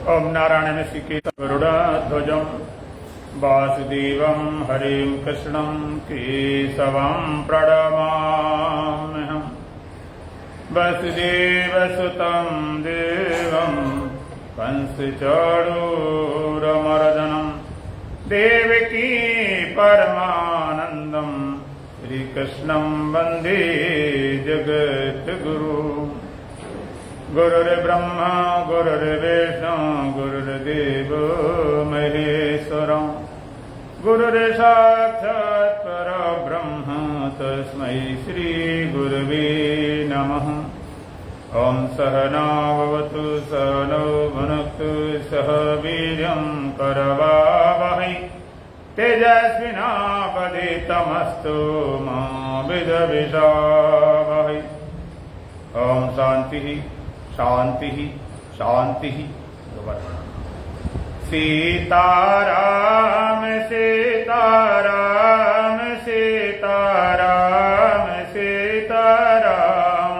ओम नारायण ऋषिकेश गरुड़ध्वजं वासुदेवं हरिं कृष्णं केशवं प्रणमाम्यहम्। वसुदेवसुतं देवं कंसचाणूरमर्दनं देवकी परमानन्दं श्रीकृष्णं वन्दे जगद्गुरुम्। गुरुर्ब्रह्मा गुरुर्विष्णु गुरुर्देवो महेश्वरः गुरुर्साक्षात् परब्रह्म तस्मै श्रीगुरवे नमः। ॐ सहना भवतु सहनौ भुनक्तु सह वीर्यं करवावहै तेजस्विनावधीतमस्तु मा विद्विषावहै। ओम शांति शांति शांति। सीताराम सीताराम सीताराम सीताराम।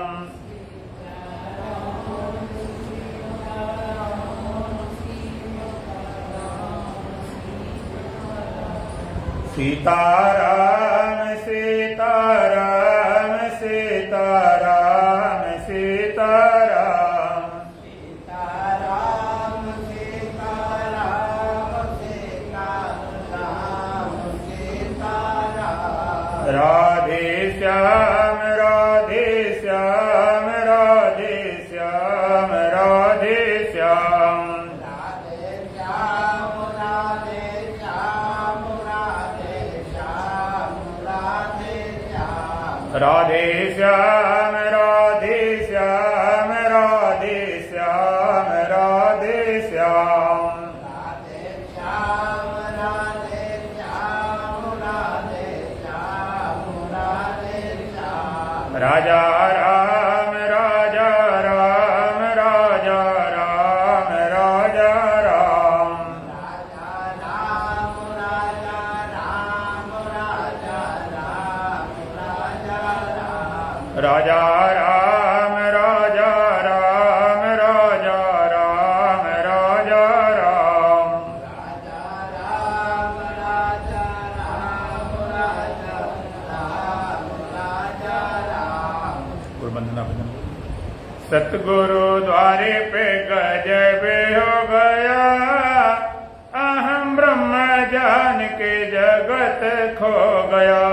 सीताराम सीताराम सीताराम सीताराम। सीताराम सीताराम सीताराम सीताराम। राधे श्याम राधे श्याम राधे श्याम राधे श्याम। राधे श्याम राधे श्याम राधे श्याम राधे श्याम। राधे श्याम राधे श्याम राधे श्याम राधे श्याम। राधे श्याम राधे श्याम राधे श्याम राधे श्याम। राजा राम राजा राम राजा राम राजा राम। राजा राम राजा राम राजा राम राजा राम। राजा राम राजा राम राजा राम राजा राम। राजा राम राजा राम राजा राम राजा राम। गुरुवंदना भजन। सतगुरु द्वारे पे गजब हो गया, अहम ब्रह्म जान के जगत खो गया।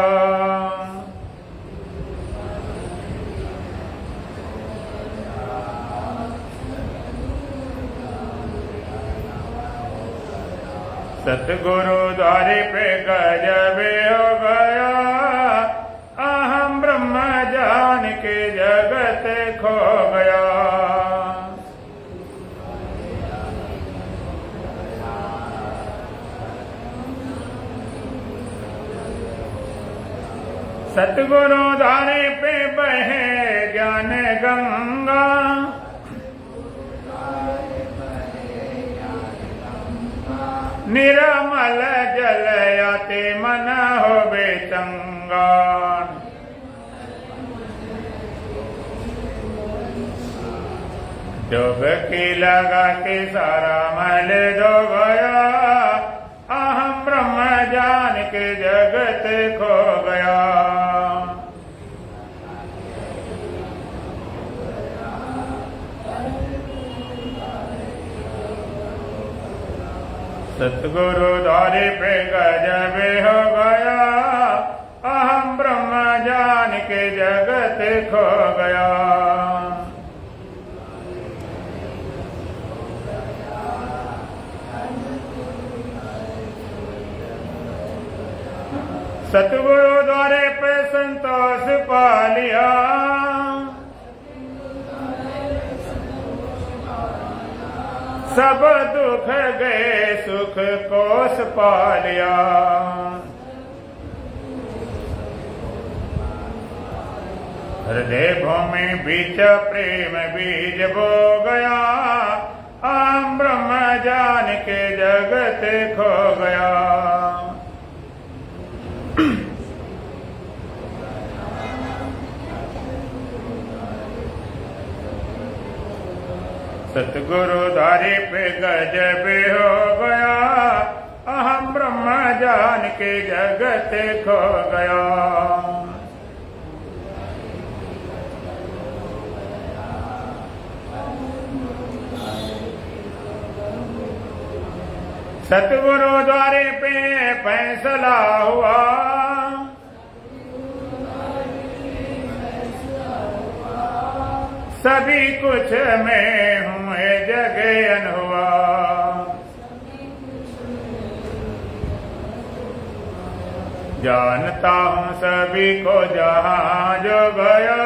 सतगुरु द्वारे पे गजब हो गया, अहम ब्रह्म जान के जगत खो गया। सतगुरु द्वारे पे बहे ज्ञान गंगा, निरमल जल आते मन होवे चंगा। डुबकी लगा के सारा मल धो गया, अहम ब्रह्म जान के जगत खो गया। सतगुरु द्वारे पे गजब हो गया, अहम ब्रह्म जान के जगत खो गया। सतगुरु द्वारे पे संतोष पा लिया, सब दुख गए सुख कोस पा लिया। हृदय भूमि बीच प्रेम बीज बो गया, अहम ब्रह्म जान के जगत खो गया। सतगुरु द्वारे पे गजब हो गया, अहम ब्रह्म जान के जगत खो गया। सतगुरु द्वारे पे फैसला हुआ, सभी कुछ मैं हूँ जगन हुआ। जानता हूँ सभी को जहाँ जो गया,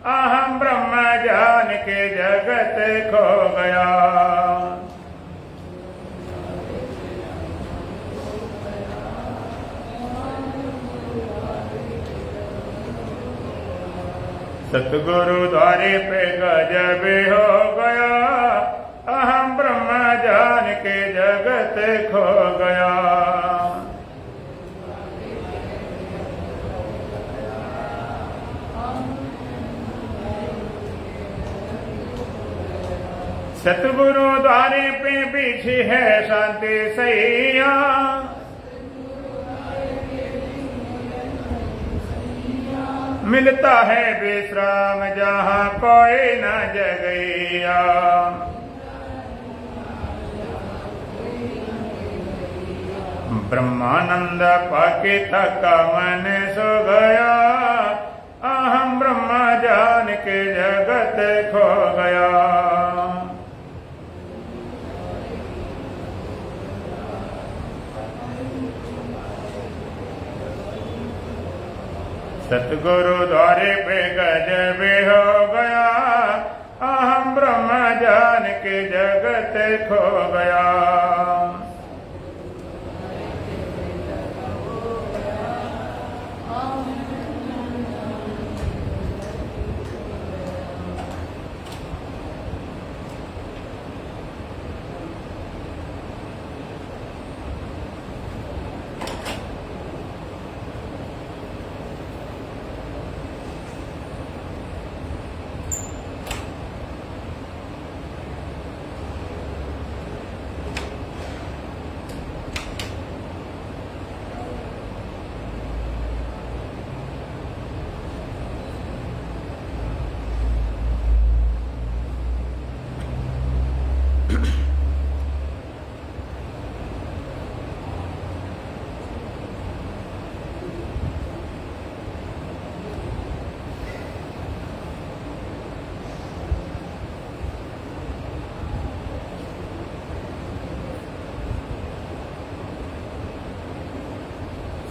अहम ब्रह्म जान के जगत खो गया। सतगुरु द्वारे पे गजब हो गया, अहम ब्रह्म जान के जगत खो गया। सतगुरु द्वारे पे बिछी है शांति सैया, मिलता है विश्राम जहाँ कोई न जगैया। ब्रह्मानंद पाके थका मन सो गया, अहम ब्रह्म जान के जगत खो गया। सतगुरु द्वारे पे गजब हो गया, अहम ब्रह्म जान के जगत खो गया।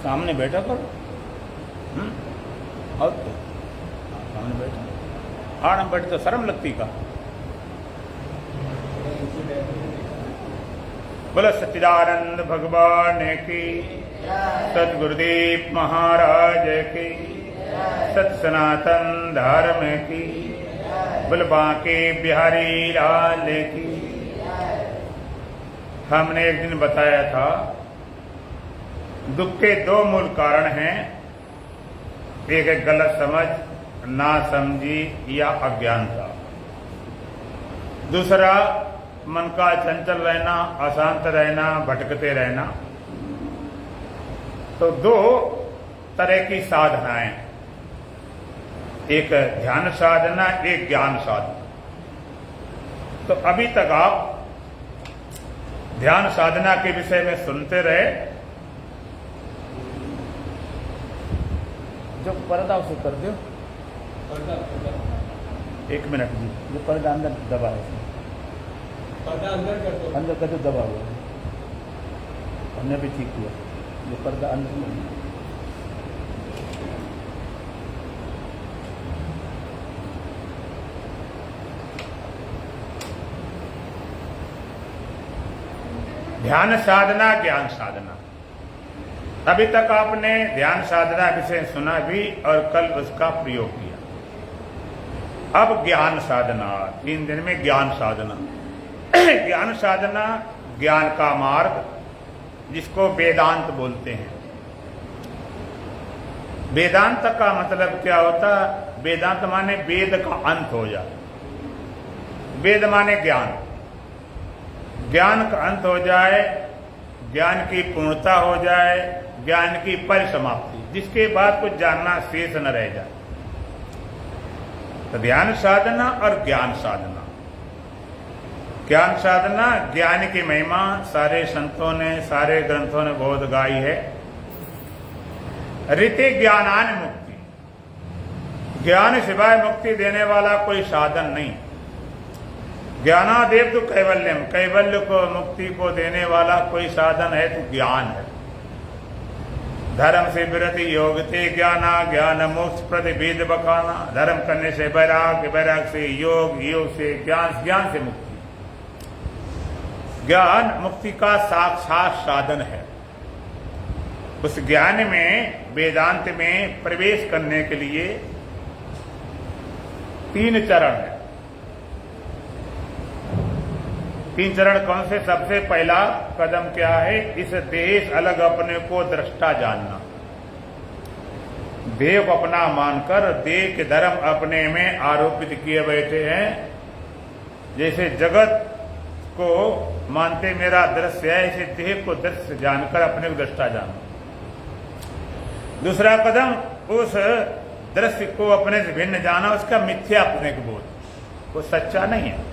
सामने बैठा करो, और तो सामने बैठा। हाँ, बैठ तो शर्म लगती का। बोलो सच्चिदानंद भगवान की, सतगुरुदेव महाराज की, सत सनातन धर्म की, बोलो बांके बिहारी लाल की। हमने एक दिन बताया था दुख के दो मूल कारण हैं, एक है गलत समझ, नासमझी या अज्ञानता। दूसरा मन का चंचल रहना, अशांत रहना, भटकते रहना। तो दो तरह की साधनाएं, एक ध्यान साधना, एक ज्ञान साधना। तो अभी तक आप ध्यान साधना के विषय में सुनते रहे। जो पर्दा उसे कर दो, एक मिनट जी, जो पर्दा अंदर दबा है, पर्दा अंदर कर दो, दबा हुआ है। हमने भी ठीक किया, जो पर्दा अंदर। ध्यान साधना, ज्ञान साधना। अभी तक आपने ध्यान साधना विषय सुना भी और कल उसका प्रयोग किया। अब ज्ञान साधना, 3 दिन में ज्ञान साधना। ज्ञान साधना, ज्ञान का मार्ग, जिसको वेदांत बोलते हैं। वेदांत का मतलब क्या होता? वेदांत माने वेद का अंत हो जाए। वेद माने ज्ञान, ज्ञान का अंत हो जाए, ज्ञान की पूर्णता हो जाए, ज्ञान की परिसमाप्ति, जिसके बाद कुछ जानना शेष न रह जाए। तो ध्यान साधना और ज्ञान साधना। ज्ञान साधना, ज्ञान की महिमा सारे संतों ने, सारे ग्रंथों ने बहुत गाई है। ऋते ज्ञानान मुक्ति, ज्ञान सिवाय मुक्ति देने वाला कोई साधन नहीं। ज्ञानादेव तो कैवल्यम, कैवल्य को, मुक्ति को देने वाला कोई साधन है तो ज्ञान है। धर्म से विरति योग ते ज्ञाना, ज्ञान मोक्ष प्रतिभेद बखाना। धर्म करने से वैराग, वैराग से योग, योग से ज्ञान, ज्ञान से मुक्ति। ज्ञान मुक्ति का साक्षात साधन है। उस ज्ञान में, वेदांत में प्रवेश करने के लिए 3 चरण है। 3 चरण कौन से? सबसे पहला कदम क्या है? इस देह से अलग अपने को दृष्टा जानना। देह को अपना मानकर देह के धर्म अपने में आरोपित किए बैठे हैं। जैसे जगत को मानते मेरा दृश्य है, ऐसे देह को दृश्य जानकर अपने को दृष्टा जानना। दूसरा कदम, उस दृश्य को अपने से भिन्न जाना, उसका मिथ्या अपने को बोध, वो सच्चा नहीं है।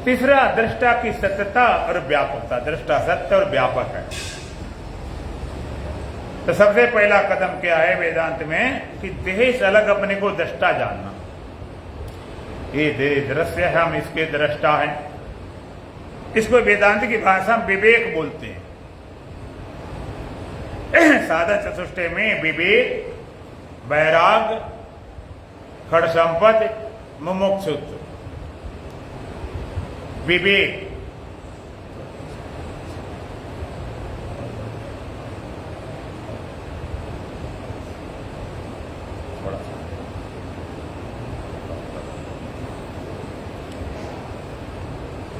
तीसरा, दृष्टा की सत्यता और व्यापकता। दृष्टा सत्य और व्यापक है। तो सबसे पहला कदम क्या है वेदांत में? कि देह से अलग अपने को दृष्टा जानना। ये देह दृश्य है, हम इसके दृष्टा हैं। इसको वेदांत की भाषा में विवेक बोलते हैं। साधन चतुष्टय में विवेक, वैराग, खड़ संपत्ति, मुमुक्षुत्व। विवेक,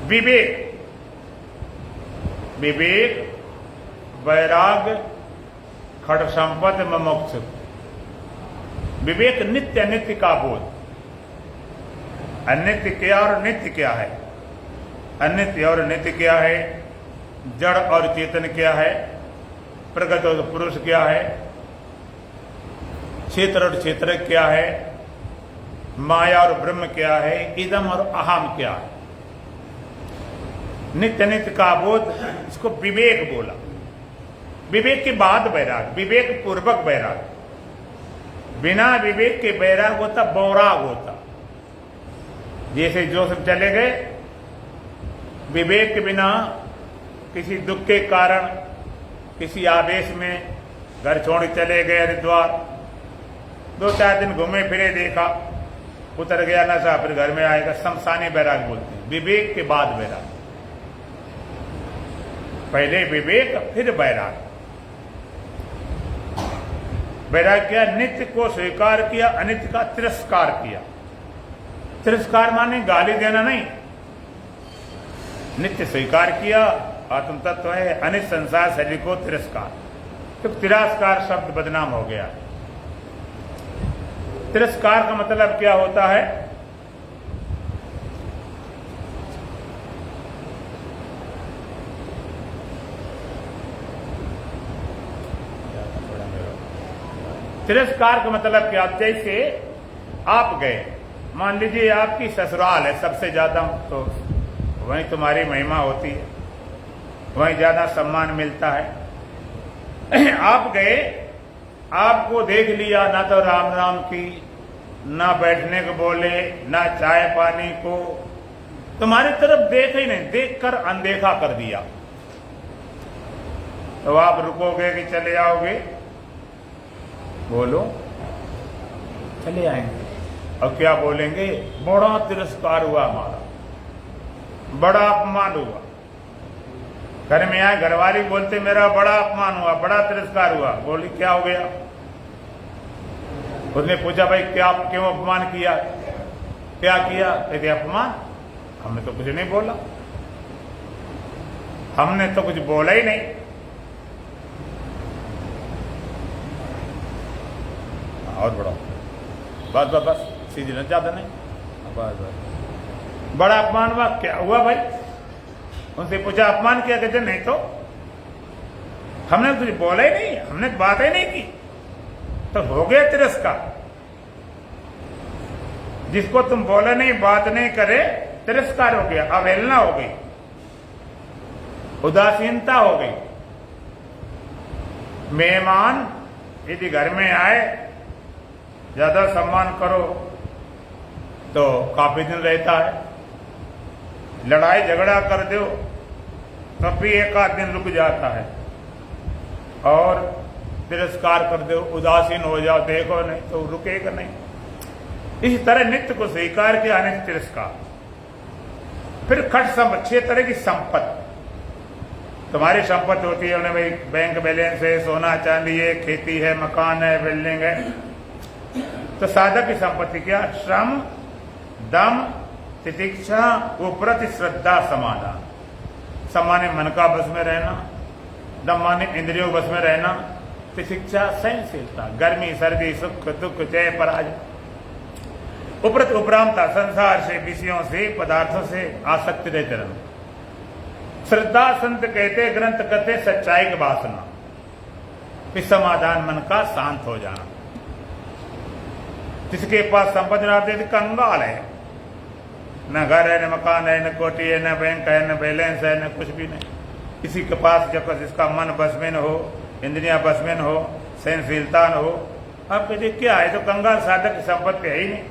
विवेक, विवेक, वैराग, खड़ संपत्ति, मुमुक्षुत्व। विवेक नित्य अनित्य का बोध। अनित्य क्या और नित्य क्या है? अनित्य और नित्य क्या है? जड़ और चेतन क्या है? प्रगत और पुरुष क्या है? क्षेत्र और क्षेत्र क्या है? माया और ब्रह्म क्या है? इदम और अहम क्या है? नित्य नित्य का बोध, इसको विवेक बोला। विवेक के बाद वैराग, विवेक पूर्वक वैराग। बिना विवेक के वैराग होता बौराग होता। जैसे जो सब चले गए, विवेक के बिना किसी दुख के कारण, किसी आवेश में घर छोड़ चले गए हरिद्वार, 2-4 दिन घूमे फिरे, देखा, उतर गया नशा, फिर घर में आएगा, शमशानी वैराग बोलते हैं। विवेक के बाद वैराग। पहले विवेक फिर वैराग। वैराग किया, नित्य को स्वीकार किया, अनित्य का तिरस्कार किया। तिरस्कार माने गाली देना नहीं, नित्य स्वीकार किया, आत्म तत्व है। अनित्य संसार शरीर को तिरस्कार, तो तिरस्कार शब्द बदनाम हो गया। तिरस्कार का मतलब क्या होता है? तिरस्कार का मतलब क्या? जैसे आप गए, मान लीजिए आपकी ससुराल है, सबसे ज्यादा तो वहीं तुम्हारी महिमा होती है, वहीं ज्यादा सम्मान मिलता है। आप गए, आपको देख लिया, ना तो राम राम की, ना बैठने को बोले, ना चाय पानी को, तुम्हारी तरफ देख ही नहीं, देखकर अनदेखा कर दिया। तो आप रुकोगे कि चले आओगे? बोलो, चले आएंगे। और क्या बोलेंगे? बड़ा तिरस्कार हुआ हमारा, बड़ा अपमान हुआ। घर में आए, घरवाली बोलते मेरा बड़ा अपमान हुआ, बड़ा तिरस्कार हुआ। बोली क्या हो गया? उसने पूछा भाई क्या, क्यों अपमान किया? क्या किया? कहते अपमान, हमने तो कुछ नहीं बोला, हमने तो कुछ बोला ही नहीं। और बड़ा बस बस बस, सीधी न, ज्यादा नहीं, बस बस। बड़ा अपमान हुआ। क्या हुआ भाई? उनसे पूछा अपमान किया? कहते नहीं तो हमने तुझे बोला ही नहीं, हमने बात ही नहीं की। तो हो गया तिरस्कार। जिसको तुम बोले नहीं, बात नहीं करे, तिरस्कार हो गया, अवहेलना हो गई, उदासीनता हो गई। मेहमान यदि घर में आए, ज्यादा सम्मान करो तो काफी दिन रहता है। लड़ाई झगड़ा कर दो तब भी एक आध दिन रुक जाता है, और तिरस्कार कर दो, उदासीन हो जाओ, देखो नहीं तो रुकेगा नहीं। इस तरह नित्य को स्वीकार किया, अनित्य तिरस्कार। फिर खट संपत्ति, 6 तरह की संपत्ति। तुम्हारी संपत्ति होती है, उन्हें भाई बैंक बैलेंस है, सोना चांदी है, खेती है, मकान है, बिल्डिंग है। तो साधक की संपत्ति क्या? श्रम, दम, तितिक्षा, उपरति, श्रद्धा, समाधान। सम्माने मन का बस में रहना, दम माने इंद्रियों बस में रहना, तितिक्षा सहनशीलता, गर्मी सर्दी सुख दुख जय पराजय, उपरत उपरामता, संसार से, विषयों से, पदार्थों से आसक्ति रहते रहना। श्रद्धा, संत कहते, ग्रंथ कहते, सच्चाई की वासना, फिर समाधान, मन का शांत हो जाना। जिसके पास संपत्ति ना आती कंगाल है, न घर है, न मकान है, न कोठी है, न बैंक है, न बैलेंस है, न कुछ भी नहीं। किसी के पास जब जिसका मन बस में न हो, इंद्रियां बस में न हो, सहनशीलता न हो, आप कहते क्या है? तो कंगाल साधक की संपत्ति है ही नहीं।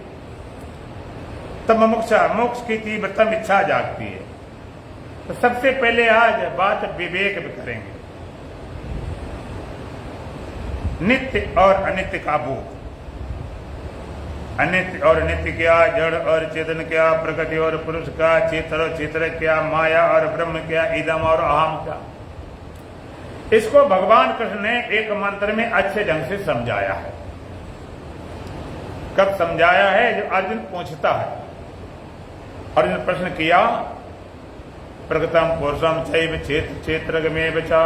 तब मोक्ष की तीव्रतम इच्छा जागती है। तो सबसे पहले आज बात विवेक भी करेंगे, नित्य और अनित्य का बोध। अनित्य और नित्य क्या, जड़ और चेतन क्या, प्रकृति और पुरुष क्या, चेतन और चेतन क्या, माया और ब्रह्म क्या, इदम और अहम क्या। इसको भगवान कृष्ण ने एक मंत्र में अच्छे ढंग से समझाया है। कब समझाया है? जब अर्जुन पूछता है, अर्जुन प्रश्न किया, प्रकृतम पुरुषम चैव क्षेत्र में बचा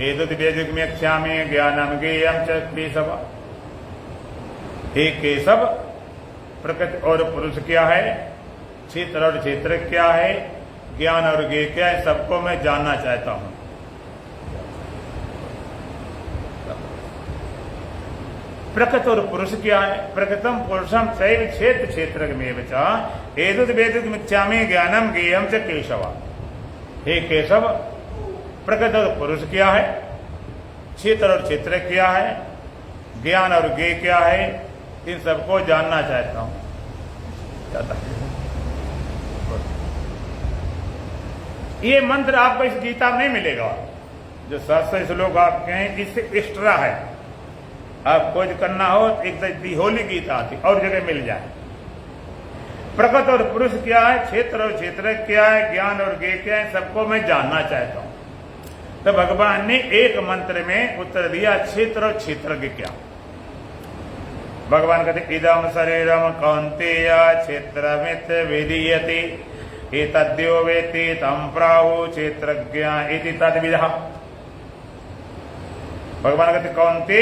एतद् वेदिक में क्षामे ज्ञानम ज्ञेयम च केशव। हे केशव, प्रकृति और पुरुष क्या है, क्षेत्र और क्षेत्र क्या है, ज्ञान और ज्ञेय क्या है, सबको मैं जानना चाहता हूं। प्रकृति और पुरुष क्या है? प्रकृतम पुरुषम चैव क्षेत्र में बचा एतद् वेदिक मिथ्यामि ज्ञानम ज्ञेयम च केशव। हे केशव, प्रकृति और पुरुष क्या है, क्षेत्र और क्षेत्र क्या है, ज्ञान और ज्ञेय क्या है, इन सबको जानना चाहता हूं। ये मंत्र आपको इस गीता में नहीं मिलेगा। जो 700 श्लोक आपके हैं, इससे एक्स्ट्रा है। आप खोज करना हो एक होली गीता आती, और जगह मिल जाए। प्रकृति और पुरुष क्या है, क्षेत्र और क्षेत्र क्या है, ज्ञान और ज्ञेय क्या है, सबको मैं जानना चाहता हूं। तो भगवान ने एक मंत्र में उत्तर दिया, क्षेत्र और क्षेत्रज्ञ क्या। भगवान कहते इदम शरीरम कौन्तेय क्षेत्रमित विधीयते एतद्यो वेत्ति तं प्राहु क्षेत्रज्ञ इति तद्विदः। भगवान कहते कौन्ते,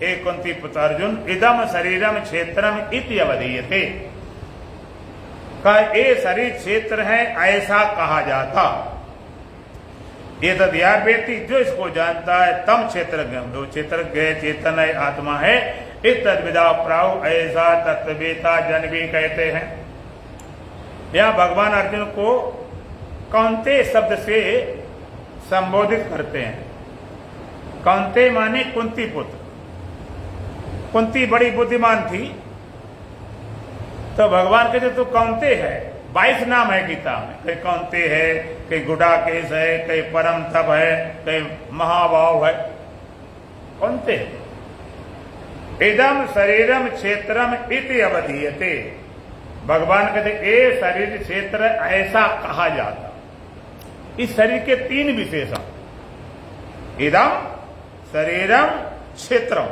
हे कुंती पुत्र अर्जुन, इदम शरीरम क्षेत्रम इति अवधीयते। का ये शरीर क्षेत्र है ऐसा कहा जाता। ये तद्या व्यक्ति जो इसको जानता है, तम क्षेत्रज्ञ, जो क्षेत्रज्ञ चेतन है, आत्मा है, इस तद्विदा प्राहु, ऐसा तत्ववेता जन भी कहते हैं। यहां भगवान अर्जुन को कौन्ते शब्द से संबोधित करते हैं। कौन्ते माने कुंती पुत्र। कुंती बड़ी बुद्धिमान थी, तो भगवान कहते तो कौन्ते है। 22 नाम है गीता में, कहीं कौन्ते है, कहीं गुडाकेश है, कहीं परम तप है, कहीं महाभाव है। कौन्ते इदम शरीरम क्षेत्रम इति अवधीयते। भगवान कहते ये शरीर क्षेत्र ऐसा कहा जाता। इस शरीर के 3 विशेषण, इदम शरीरम क्षेत्रम।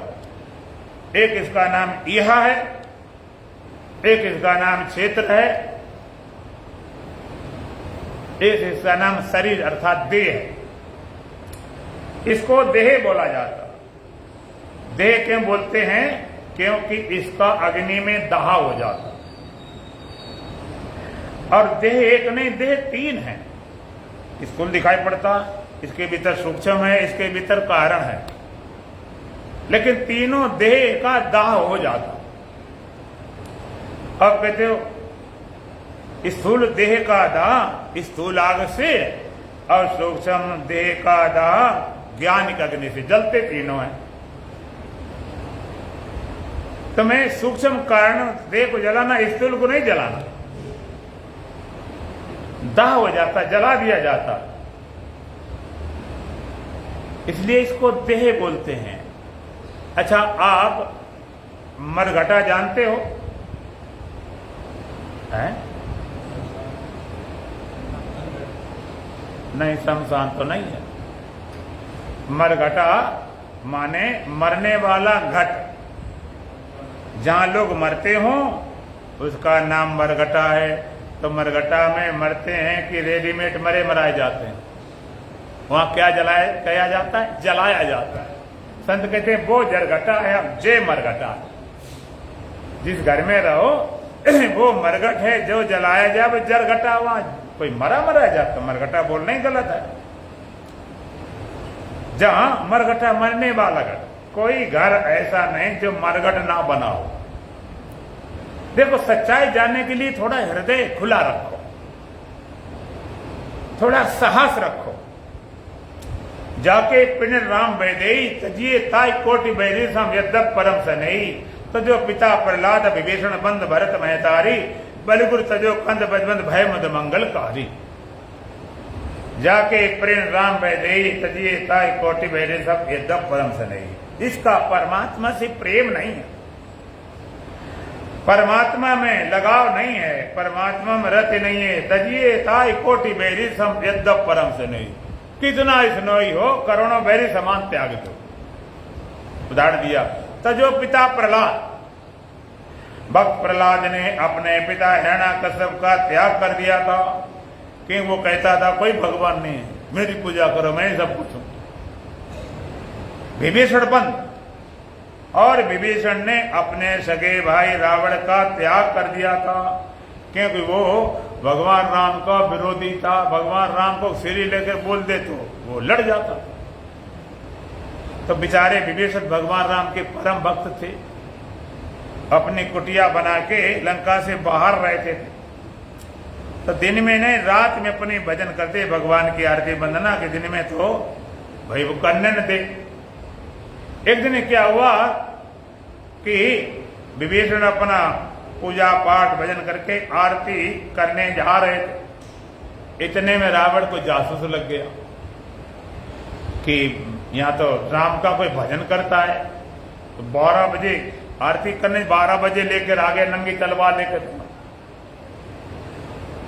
एक इसका नाम यह है, एक इसका नाम क्षेत्र है, एक इसका नाम शरीर अर्थात देह है। इसको देह बोला जाता। देह क्यों बोलते हैं? क्योंकि इसका अग्नि में दहा हो जाता। और देह एक नहीं, देह तीन है। स्थूल दिखाई पड़ता, इसके भीतर सूक्ष्म है, इसके भीतर कारण है, लेकिन तीनों देह का दाह हो जाता। अब कहते हो स्थूल देह का दाह स्थूल आग से और सूक्ष्म देह का दाह ज्ञान की अग्नि से, जलते तीनों हैं। तो मैं सूक्ष्म कारण देह को जलाना, स्थूल को नहीं जलाना, दाह हो जाता, जला दिया जाता, इसलिए इसको देह बोलते हैं। अच्छा, आप मरघटा जानते हो? है? नहीं, शमशान तो नहीं है। मरघटा माने मरने वाला घट, जहां लोग मरते हो उसका नाम मरघटा है। तो मरघटा में मरते हैं कि रेडीमेड मरे मराए जाते हैं? वहां क्या किया जाता है? जलाया जाता है। संत कहते हैं वो जरघटा है, अब जे मरघटा। जिस घर में रहो वो मरघट है, जो जलाया जाए वो जरघटा। वहां कोई मरा जाता, मरघटा बोलना ही गलत है। जहां मरघटा मरने वाला घर, कोई घर ऐसा नहीं जो मरघट ना बनाओ। देखो, सच्चाई जानने के लिए थोड़ा हृदय खुला रखो, थोड़ा साहस रखो। जाके पिण राम वैदेही तजिए ताई कोटि बैरी सम यद्यप परम सनई। तो जो पिता प्रहलाद विभीषण बंद भरत महतारी, बलिगुर तजो कंद बजबंद भय मद मंगलकारी। जाके प्रेम राम वैदेही तजिए ताई कोटि बैरी सम यद्यप परम सनई। इसका परमात्मा से प्रेम नहीं है, परमात्मा में लगाव नहीं है, परमात्मा में रति नहीं है। तजिए ताई कोटि बैरी सम यद्यप परम सनई। कितना स्नोई हो, करोड़ों बैरी समान त्याग दो। उदाहरण दिया, तजो पिता प्रहलाद, भक्त प्रहलाद ने अपने पिता हिरण्याकश्यप का त्याग कर दिया था कि वो कहता था कोई भगवान नहीं है, मेरी पूजा करो, मैं सब कुछ हूं। विभीषण बंद, और विभीषण ने अपने सगे भाई रावण का त्याग कर दिया था क्योंकि वो भगवान राम का विरोधी था। भगवान राम को सीढ़ी लेकर बोल दे तो वो लड़ जाता। तो बेचारे विभीषण भगवान राम के परम भक्त थे, अपनी कुटिया बना के लंका से बाहर रहते थे। तो दिन में नहीं, रात में अपनी भजन करते, भगवान की आरती वंदना के। दिन में तो भाई वो करने न थे। एक दिन क्या हुआ कि विभीषण अपना पूजा पाठ भजन करके आरती करने जा रहे थे। इतने में रावण को जासूस लग गया कि यहाँ तो राम का कोई भजन करता है। तो 12 बजे आरती करने, 12 बजे लेकर आगे नंगी तलवार लेकर।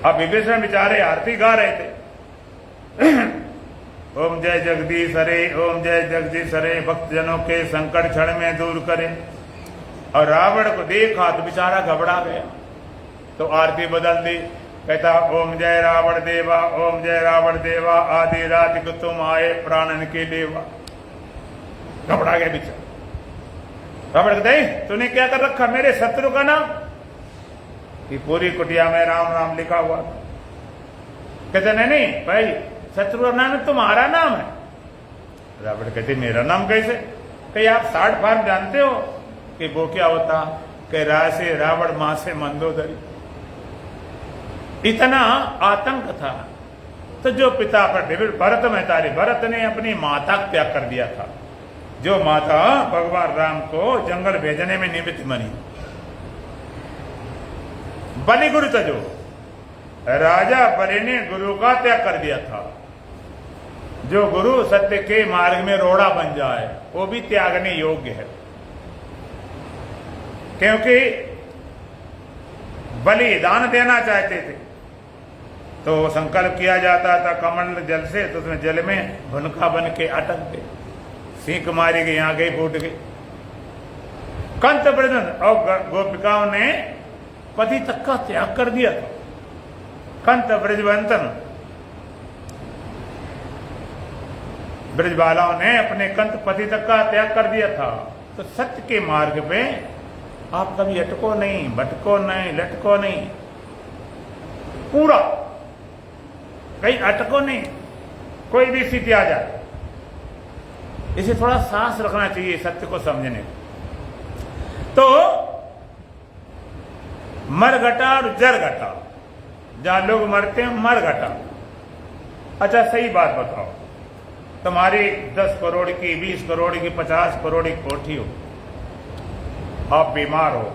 अब विभीषण बेचारे आरती गा रहे थे, ओम जय जगदीश हरे, ओम जय जगदीश हरे, भक्तजनों के संकट क्षण में दूर करे। और रावण को देखा तो बेचारा घबरा गया, तो आरती बदल दी। कहता ओम जय रावण देवा, ओम जय रावण देवा, आदि रात को तुम आए प्राणन के लेवा। घबरा गया बेचारा। रावण कहते तूने क्या कर रखा मेरे शत्रु का नाम? कि पूरी कुटिया में राम राम लिखा हुआ। कहते नहीं भाई, शत्रु का नाम तुम्हारा नाम है। रावण कहते मेरा नाम कैसे? कहीं आप 60 फार्म जानते हो कि वो क्या होता? कि रा से रावण, मां से मंदोदरी। इतना आतंक था। तो जो पिता पर भरत महतारी, भरत ने अपनी माता का त्याग कर दिया था, जो माता भगवान राम को जंगल भेजने में निमित्त बनी। बलि गुरु तजो, राजा बलि ने गुरु का त्याग कर दिया था। जो गुरु सत्य के मार्ग में रोड़ा बन जाए वो भी त्यागने योग्य है, क्योंकि बलिदान देना चाहते थे। तो संकल्प किया जाता था कमंडल जल से, तो उसमें जल में भुनका बन के अटक गए, सीख मारी गई, यहां गई, फूट गई। कंत ब्रजन और गोपिकाओं ने पति तक का त्याग कर दिया था। कंत ब्रजवंतन, ब्रजबालाओं ने अपने कंत पति तक का त्याग कर दिया था। तो सत्य के मार्ग पे आप कभी अटको नहीं, भटको नहीं, लटको नहीं। पूरा, कहीं अटको नहीं, कोई भी स्थिति आ जाए। इसे थोड़ा सांस रखना चाहिए सत्य को समझने। तो मर घटा और जर घटा, जहां लोग मरते हैं मर घटा। अच्छा सही बात बताओ, तुम्हारी 10 करोड़ की, 20 करोड़ की, 50 करोड़ की कोठी हो, आप बीमार हो,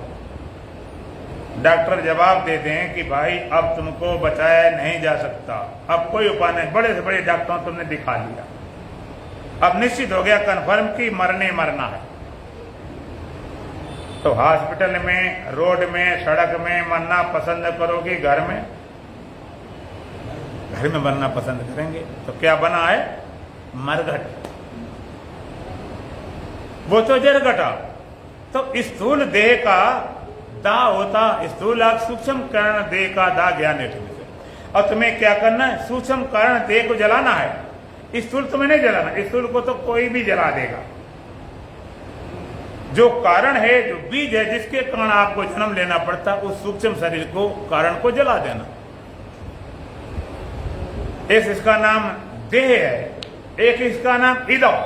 डॉक्टर जवाब देते हैं कि भाई अब तुमको बचाया नहीं जा सकता, अब कोई उपाय नहीं, बड़े से बड़े डॉक्टरों तुमने दिखा लिया, अब निश्चित हो गया कन्फर्म कि मरना है। तो हॉस्पिटल में, रोड में, सड़क में मरना पसंद करोगे, घर में मरना पसंद करेंगे। तो क्या बना है? मरघट। वो तो जर घटा। तो स्थूल देह का दा होता, स्थूल सूक्ष्म कारण देह का दा ज्ञान है। और तुम्हें क्या करना है? सूक्ष्म कारण देह को जलाना है, स्थूल तुम्हें नहीं जलाना। स्थूल को तो कोई भी जला देगा। जो कारण है, जो बीज है, जिसके कारण आपको जन्म लेना पड़ता, उस सूक्ष्म शरीर को, कारण को जला देना। एक इसका नाम देह है, एक इसका नाम इदम।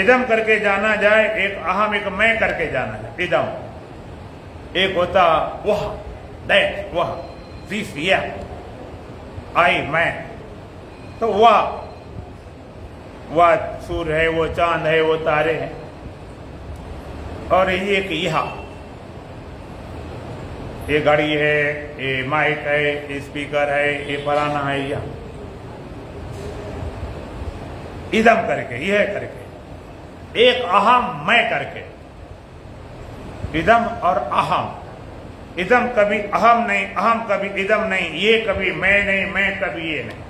इदम करके जाना जाए, एक अहम, एक मैं करके जाना जाए। इदम एक होता वह, दैट, वह, दिस, यह, आई, मैं। तो वह सूर्य है, वो चांद है, वो तारे हैं। और ये एक ये घड़ी है, ये माइक है, ये स्पीकर है, ये फलाना है, यह इदम करके, यह करके एक अहम मैं करके। इदम और अहम। इदम कभी अहम नहीं, अहम कभी इदम नहीं, ये कभी मैं नहीं, मैं कभी ये नहीं।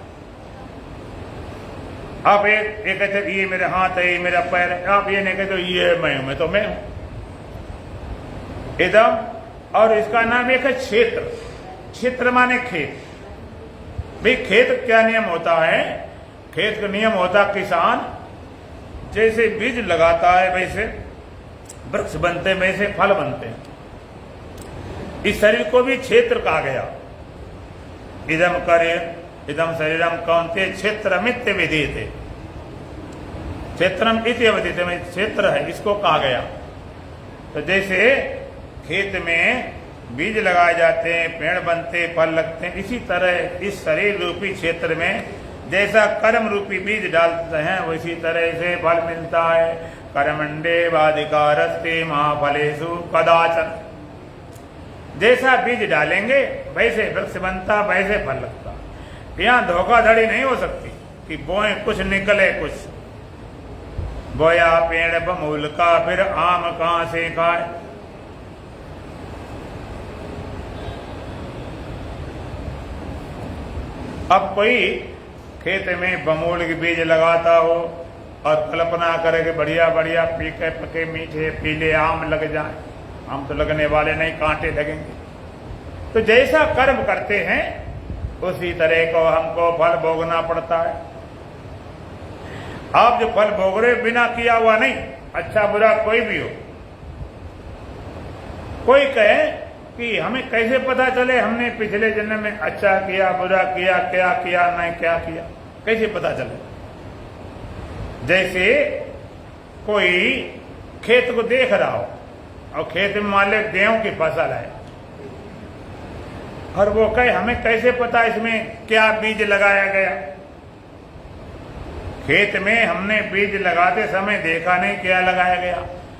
आप एक कहते ये मेरे हाथ है, ये मेरा पैर है, आप ये नहीं कहते ये मैं तो मैं हूं। इदम। और इसका नाम एक है क्षेत्र। क्षेत्र माने खेत। भाई खेत क्या नियम होता है? खेत का नियम होता, किसान जैसे बीज लगाता है वैसे वृक्ष बनते हैं, वैसे फल बनते हैं। इस शरीर को भी क्षेत्र कहा गया। इदम करे, इदम शरीरम कौनते क्षेत्रमित्य विदिते। क्षेत्रम इति विदिते में क्षेत्र है, इसको कहा गया। तो जैसे खेत में बीज लगाए जाते हैं, पेड़ बनते, फल लगते हैं, इसी तरह इस शरीर रूपी क्षेत्र में जैसा कर्म रूपी बीज डालते हैं, वैसी तरह से फल मिलता है। कर्मण्डे वाधिकारस्ते महाफलेषु कदाचन। जैसा बीज डालेंगे वैसे वृक्ष बनता, वैसे फल लगता। यहाँ धोखाधड़ी नहीं हो सकती कि बोए कुछ निकले कुछ। बोया पेड़ बमूल का, फिर आम कहां से खाए। अब कोई खेत में बमूल के बीज लगाता हो और कल्पना करे कि बढ़िया बढ़िया पीके पके मीठे पीले आम लग जाए। आम तो लगने वाले नहीं, कांटे लगेंगे। तो जैसा कर्म करते हैं उसी तरह को हमको फल भोगना पड़ता है। आप जो फल भोग रहे बिना किया हुआ नहीं, अच्छा बुरा कोई भी हो। कोई कहे कि हमें कैसे पता चले हमने पिछले जन्म में अच्छा किया, बुरा किया, क्या किया, नहीं क्या किया, कैसे पता चले? जैसे कोई खेत को देख रहा हो और खेत में मान ले गेहूं की फसल है और वो कहे हमें कैसे पता इसमें क्या बीज लगाया गया? खेत में हमने बीज लगाते समय देखा नहीं क्या लगाया गया,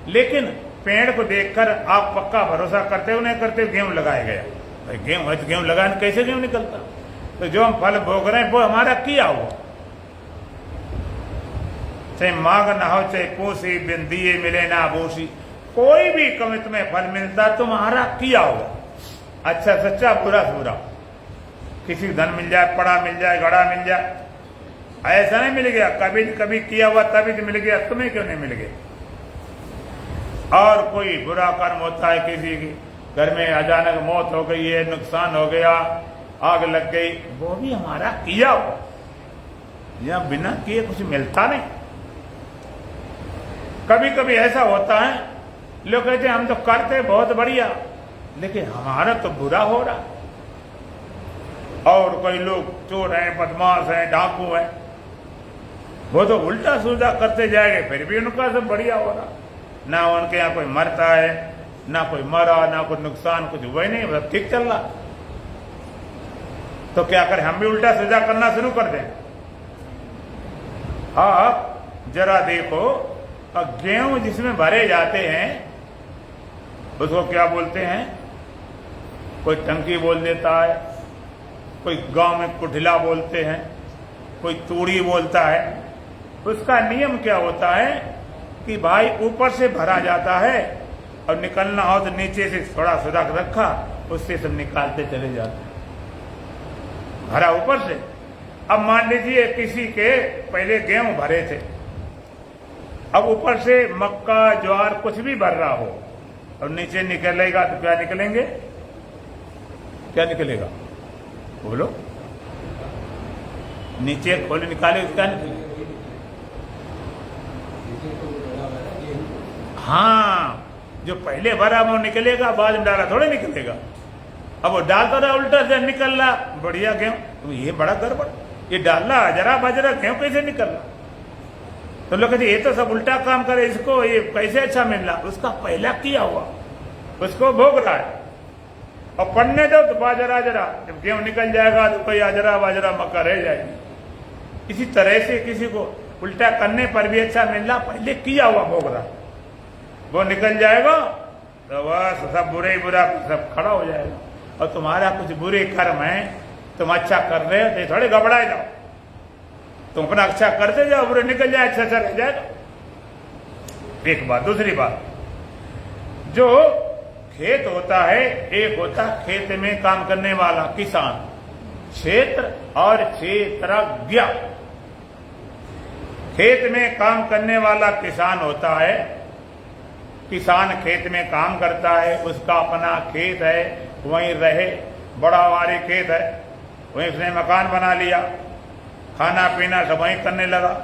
लेकिन पेड़ को देखकर आप पक्का भरोसा करते हो नहीं करते? गेहूं लगाया गया। भाई गेहूं है तो गेहूं लगाने कैसे गेहूं निकलता? तो जो हम फल भोग रहे हैं वो हमारा किया हुआ, चाहे मांग ना हो चाहे पूसी, बिन दिए मिले ना भूसी, कोई भी कमित में फल मिलता तुम्हारा किया हुआ। अच्छा सच्चा, बुरा बुरा, किसी धन मिल जाए, पड़ा मिल जाए, घड़ा मिल जाए, ऐसा नहीं मिल गया। कभी कभी किया हुआ तभी तो मिल गया, तुम्हें क्यों नहीं मिल गया? और कोई बुरा कर्म होता है, किसी की घर में अचानक मौत हो गई है, नुकसान हो गया, आग लग गई, वो भी हमारा किया हुआ। या बिना किए कुछ मिलता नहीं। कभी कभी ऐसा होता है, लोग कहते हैं हम तो करते बहुत बढ़िया, लेकिन हमारा तो बुरा हो रहा। और कोई लोग चोर हैं, बदमाश हैं, डाकू हैं, वो तो उल्टा सुलटा करते जाएंगे, फिर भी उनका सब बढ़िया हो रहा। ना उनके यहाँ कोई मरता है, ना कोई मरा, ना कोई नुकसान, कुछ हुआ ही नहीं, मतलब ठीक चल रहा। तो क्या करें, हम भी उल्टा सीधा करना शुरू कर दें। आप जरा देखो, गेहूं जिसमें भरे जाते हैं उसको क्या बोलते हैं? कोई टंकी बोल देता है, कोई गांव में कुठला बोलते हैं, कोई तूड़ी बोलता है। उसका नियम क्या होता है कि भाई ऊपर से भरा जाता है और निकलना हो तो नीचे से थोड़ा सुरख रखा, उससे सब निकालते चले जाते हैं, भरा ऊपर से। अब मान लीजिए किसी के पहले गेहूं भरे थे, अब ऊपर से मक्का ज्वार कुछ भी भर रहा हो और नीचे निकलेगा तो क्या निकलेंगे? क्या निकलेगा बोलो? नीचे खोले निकाले तो क्या निकलेगा? हाँ, जो पहले भरा वो निकलेगा, बाद में डाला थोड़े निकलेगा। अब वो डालता रहा उल्टा से निकल रहा बढ़िया गेहूं, तो ये बड़ा गड़बड़। ये डालना जरा बजरा गेहूं कैसे निकल रहा? तो लोग कहते ये तो सब उल्टा काम करे, इसको ये कैसे अच्छा मिल रहा? उसका पहला किया हुआ उसको भोग रहा है। और पढ़ने दो तो बाजरा जरा, जब गेहूं निकल जाएगा तो कोई अजरा बाजरा मक्का रह जाएगी। इसी तरह से किसी को उल्टा करने पर भी अच्छा मिल रहा, पहले किया हुआ भोग रहा, वो निकल जाएगा तो बस सब बुरे ही बुरा सब खड़ा हो जाएगा। और तुम्हारा कुछ बुरे कर्म है, तुम अच्छा कर रहे हो तो थोड़े घबराए जाओ, तुम अपना अच्छा करते जाओ, बुरे निकल जाए, अच्छा अच्छा रह जाएगा। एक बात। दूसरी बात, जो खेत होता है, एक होता खेत में काम करने वाला किसान, क्षेत्र और क्षेत्रज्ञ। खेत में काम करने वाला किसान होता है, किसान खेत में काम करता है, उसका अपना खेत है, वहीं रहे, बड़ा वारी खेत है, वहीं उसने मकान बना लिया, खाना पीना सब वहीं करने लगा।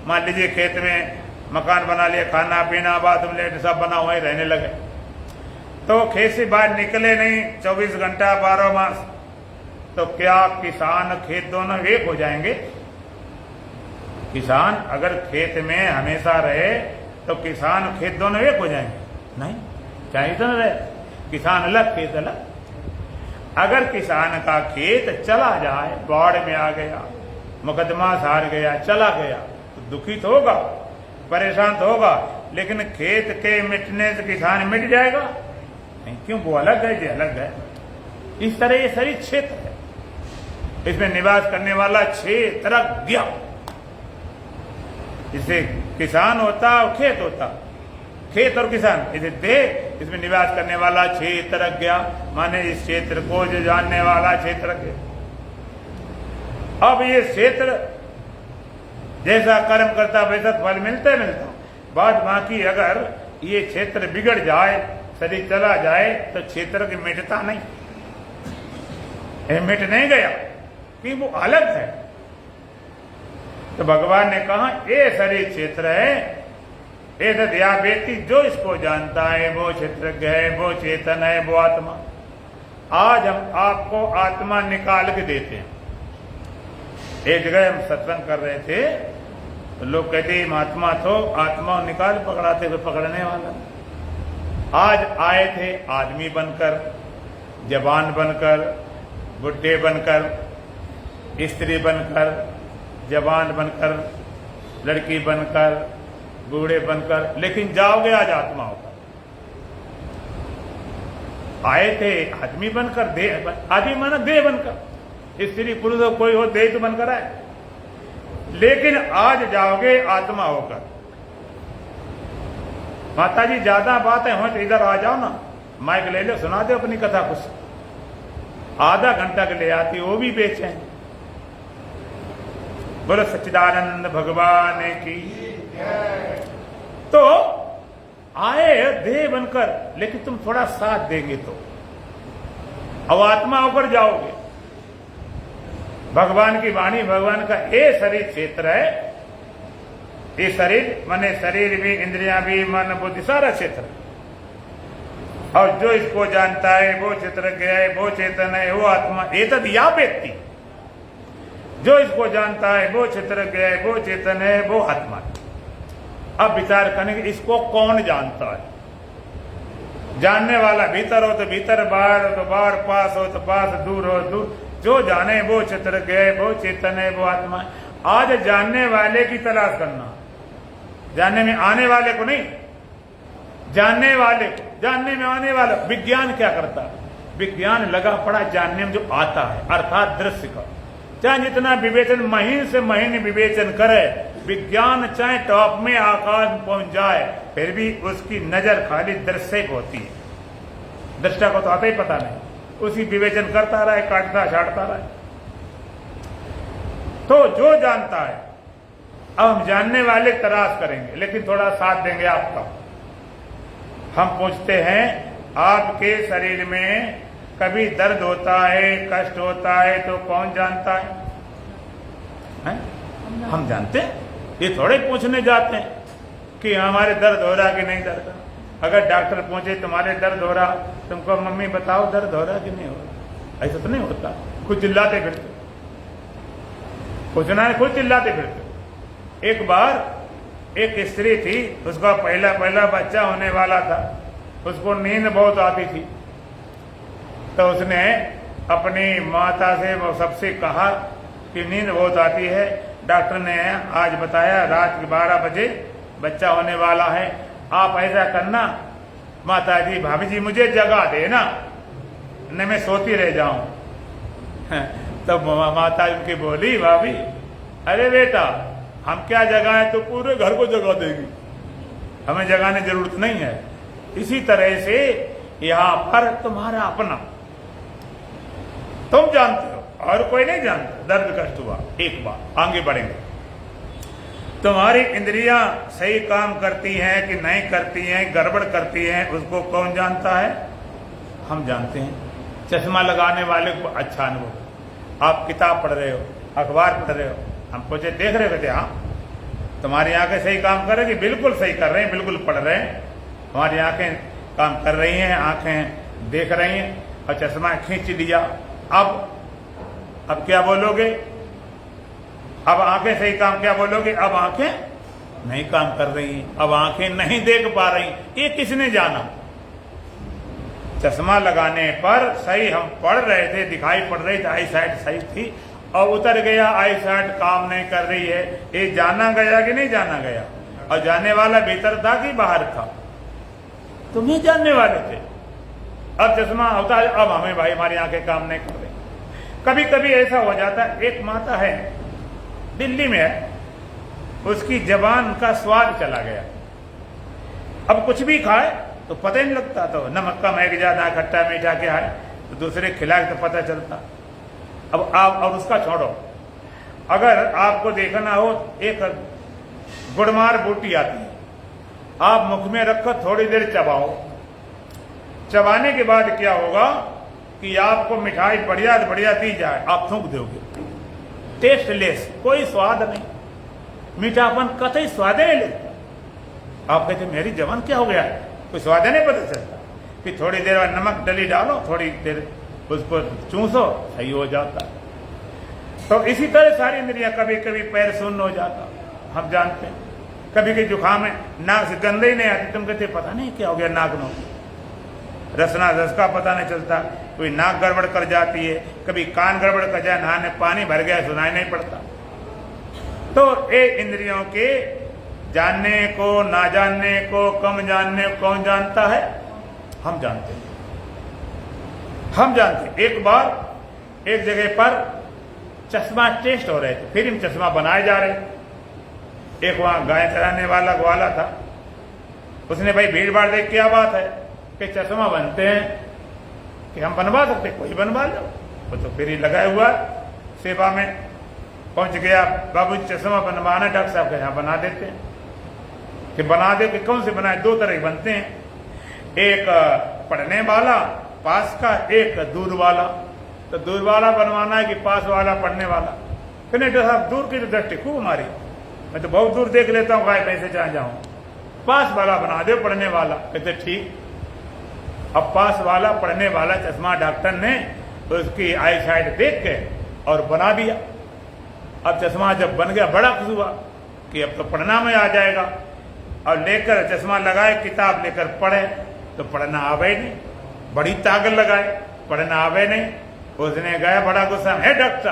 मान लीजिए खेत में मकान बना लिया, खाना पीना बाथरूम लेट सब बना, वहीं रहने लगे। तो खेत से बाहर निकले नहीं 24 घंटा 12 मास, तो क्या किसान खेत दोनों एक हो जाएंगे? किसान अगर खेत में हमेशा रहे तो किसान खेत दोनों एक हो जाएंगे? नहीं, चाहिए तो न रहे, किसान अलग खेत अलग। अगर किसान का खेत चला जाए, बाढ़ में आ गया, मुकदमा हार गया, चला गया, तो दुखी तो होगा, परेशान तो होगा, लेकिन खेत के मिटने से किसान मिट जाएगा नहीं। क्यों? वो अलग है, ये अलग है। इस तरह ये शरीर क्षेत्र है, इसमें निवास करने वाला क्षेत्रज्ञ, इसे किसान होता और खेत होता, खेत और किसान, इसे देह, इसमें निवास करने वाला क्षेत्रज्ञ, माने इस क्षेत्र को जो जानने वाला क्षेत्रज्ञ। अब ये क्षेत्र जैसा कर्म करता वैसा फल मिलता मिलता, बात बाकी अगर ये क्षेत्र बिगड़ जाए, शरीर चला जाए, तो क्षेत्र की मिटता नहीं, मिट नहीं गया कि वो अलग है। तो भगवान ने कहा ये शरीर क्षेत्र है, ये दया व्यक्ति जो इसको जानता है वो क्षेत्रज्ञ है, वो चेतन है, वो आत्मा। आज हम आपको आत्मा निकाल के देते हैं। एक जगह हम सत्संग कर रहे थे तो लोग कहते महात्मा तो आत्मा निकाल पकड़ाते हुए पकड़ने वाला। आज आए थे आदमी बनकर, जवान बनकर, बुढ़े बनकर, स्त्री बनकर, जवान बनकर, लड़की बनकर, बूढ़े बनकर, लेकिन जाओगे आज आत्मा होकर। आए थे आदमी बनकर, देह आदमी माना देह बनकर, स्त्री पुरुष हो कोई हो, देह तो बनकर आए, लेकिन आज जाओगे आत्मा होकर। माता जी ज्यादा बातें हो तो इधर आ जाओ ना, माइक ले लो, सुना दो अपनी कथा कुछ, आधा घंटा के ले आती, वो भी बेचैन। बोलो सच्चिदानंद भगवान की। तो आए देह बनकर, लेकिन तुम थोड़ा साथ देंगे तो अब आत्मा होकर जाओगे। भगवान की वाणी, भगवान का ये शरीर क्षेत्र है, ये शरीर माने शरीर भी, इंद्रियां भी, मन बुद्धि सारा क्षेत्र। और जो इसको जानता है वो चित्रज्ञ है, वो चेतन है, वो आत्मा। एतद या व्यक्ति, जो इसको जानता है वो चित्रज्ञ है, वो चेतन है, वो आत्मा है। अब विचार करेंगे इसको कौन जानता है। जानने वाला भीतर हो तो भीतर, बाहर हो तो बाहर, पास हो तो पास, दूर हो दूर। जो जाने वो चित्रज्ञ है, वो चेतन है, वो आत्मा है। आज जानने वाले की तलाश करना, जानने में आने वाले को नहीं, जानने वाले को, जानने में आने वाला। विज्ञान क्या करता है? विज्ञान लगा पड़ा जानने में जो आता है, अर्थात दृश्य का। चाहे जितना विवेचन, महीन से महीन विवेचन करे, विज्ञान चाहे टॉप में आकाश में पहुंच जाए, फिर भी उसकी नजर खाली दृश्य को होती है। दृष्टा को तो आता ही पता नहीं, उसी विवेचन करता रहे, काटता छाटता रहे। तो जो जानता है, अब हम जानने वाले तलाश करेंगे, लेकिन थोड़ा साथ देंगे आपका। हम पूछते हैं आपके शरीर में कभी दर्द होता है, कष्ट होता है, तो कौन जानता है? हम जानते हैं। ये थोड़े पूछने जाते हैं कि हमारे दर्द हो रहा कि नहीं दर्द। अगर डॉक्टर पूछे तुम्हारे दर्द हो रहा, तुमको मम्मी बताओ दर्द हो रहा कि नहीं हो रहा। ऐसा तो नहीं होता, खुद चिल्लाते फिरते, पूछना है खुद चिल्लाते फिरते। एक बार एक स्त्री थी, उसका पहला बच्चा होने वाला था। उसको नींद बहुत आती थी, तो उसने अपनी माता से वो सबसे कहा कि नींद बहुत आती है। डॉक्टर ने आज बताया रात के 12 बजे बच्चा होने वाला है, आप ऐसा करना माता जी, भाभी जी मुझे जगा देना, न मैं सोती रह जाऊं। तब माता उनकी बोली, भाभी अरे बेटा हम क्या जगाएं, तो पूरे घर को जगा देगी, हमें जगाने की जरूरत नहीं है। इसी तरह से यहां पर तुम्हारा अपना, तुम जानते हो और कोई नहीं जानता। दर्द कष्ट हुआ, एक बार आगे बढ़ेंगे। तुम्हारी इंद्रियां सही काम करती हैं कि नहीं करती हैं, गड़बड़ करती हैं, उसको कौन जानता है? हम जानते हैं। चश्मा लगाने वाले को अच्छा अनुभव। आप किताब पढ़ रहे हो, अखबार पढ़ रहे हो, हम पूछे देख रहे थे, हाँ तुम्हारी आंखें सही काम कर रही हैं? बिल्कुल सही कर रहे हैं, बिल्कुल पढ़ रहे हैं। हमारी आंखें काम कर रही हैं, आंखें देख रही हैं, और चश्मा खींच लिया। अब क्या बोलोगे? अब आंखें सही काम क्या बोलोगे? अब आंखें नहीं काम कर रही हैं, अब आंखें नहीं देख पा रही। ये किसने जाना? चश्मा लगाने पर सही हम पढ़ रहे थे, दिखाई पड़ रही थी, आई साइड सही थी, और उतर गया आई साइड काम नहीं कर रही है। ये जाना गया कि नहीं जाना गया? और जाने वाला भीतर था कि बाहर था? तुम ही जानने वाले थे। अब चश्मा होता है, अब हमें भाई हमारी आंखें काम नहीं कर रही। कभी कभी ऐसा हो जाता है, एक माता है दिल्ली में है, उसकी जबान का स्वाद चला गया। अब कुछ भी खाए तो पता ही नहीं लगता, तो नमक का महक ज्यादा, खट्टा मीठा क्या है, तो दूसरे खिलाए तो पता चलता। अब आप और उसका छोड़ो, अगर आपको देखना हो, एक गुड़मार बूटी आती है, आप मुख में रखो, थोड़ी देर चबाओ। चबाने के बाद क्या होगा कि आपको मिठाई बढ़िया बढ़िया दी जाए, आप थूक दोगे, टेस्टलेस, कोई स्वाद नहीं, मीठापन कतई स्वाद नहीं लगता। आप कहते मेरी जबान क्या हो गया, कोई स्वाद नहीं पता चलता। फिर थोड़ी देर बाद नमक डली डालो, थोड़ी देर उसको चूसो, सही हो जाता। तो इसी तरह सारी इंद्रियां, कभी कभी पैर शून्य हो जाता, हम जानते हैं। कभी कभी जुकाम है, नाक से गंदे ही नहीं आती, तुम कहते पता नहीं क्या हो गया नाक में, रसना रस का पता नहीं चलता। कोई नाक गड़बड़ कर जाती है, कभी कान गड़बड़ कर जाए, नहाने पानी भर गया सुनाई नहीं पड़ता। तो ये इंद्रियों के जानने को, ना जानने को, कम जानने को कौन जानता है? हम जानते हैं, हम जानते हैं। एक बार एक जगह पर चश्मा टेस्ट हो रहे थे, फिर हम चश्मा बनाए जा रहे। एक वहां गाय चराने वाला ग्वाला था, उसने भाई भीड़ भाड़ देख क्या बात है कि चश्मा बनते हैं, कि हम बनवा सकते, कोई बनवा लो। वो तो फिर ही लगाया हुआ सेवा में पहुंच गया, बाबू चश्मा बनवाना, डॉक्टर साहब के यहाँ बना देते हैं। कि बना दे, कि कौन से बनाए? दो तरह के बनते हैं, एक पढ़ने वाला पास का, एक दूर वाला। तो दूर वाला बनवाना है कि पास वाला पढ़ने वाला? फिर डॉक्टर साहब दूर की तो दृष्टि खूब हमारी, मैं तो बहुत दूर देख लेता हूँ, गाय पैसे जहाँ जाऊँ, पास वाला बना दे पढ़ने वाला। कहते ठीक। अब पास वाला पढ़ने वाला चश्मा डॉक्टर ने तो उसकी आई साइड देख के और बना दिया। अब चश्मा जब बन गया बड़ा खुश हुआ कि अब तो पढ़ना में आ जाएगा, और लेकर चश्मा लगाए किताब लेकर पढ़े तो पढ़ना आवे नहीं, बड़ी ताकत लगाए पढ़ना आवे नहीं। उसने गया बड़ा गुस्सा, है डॉक्टर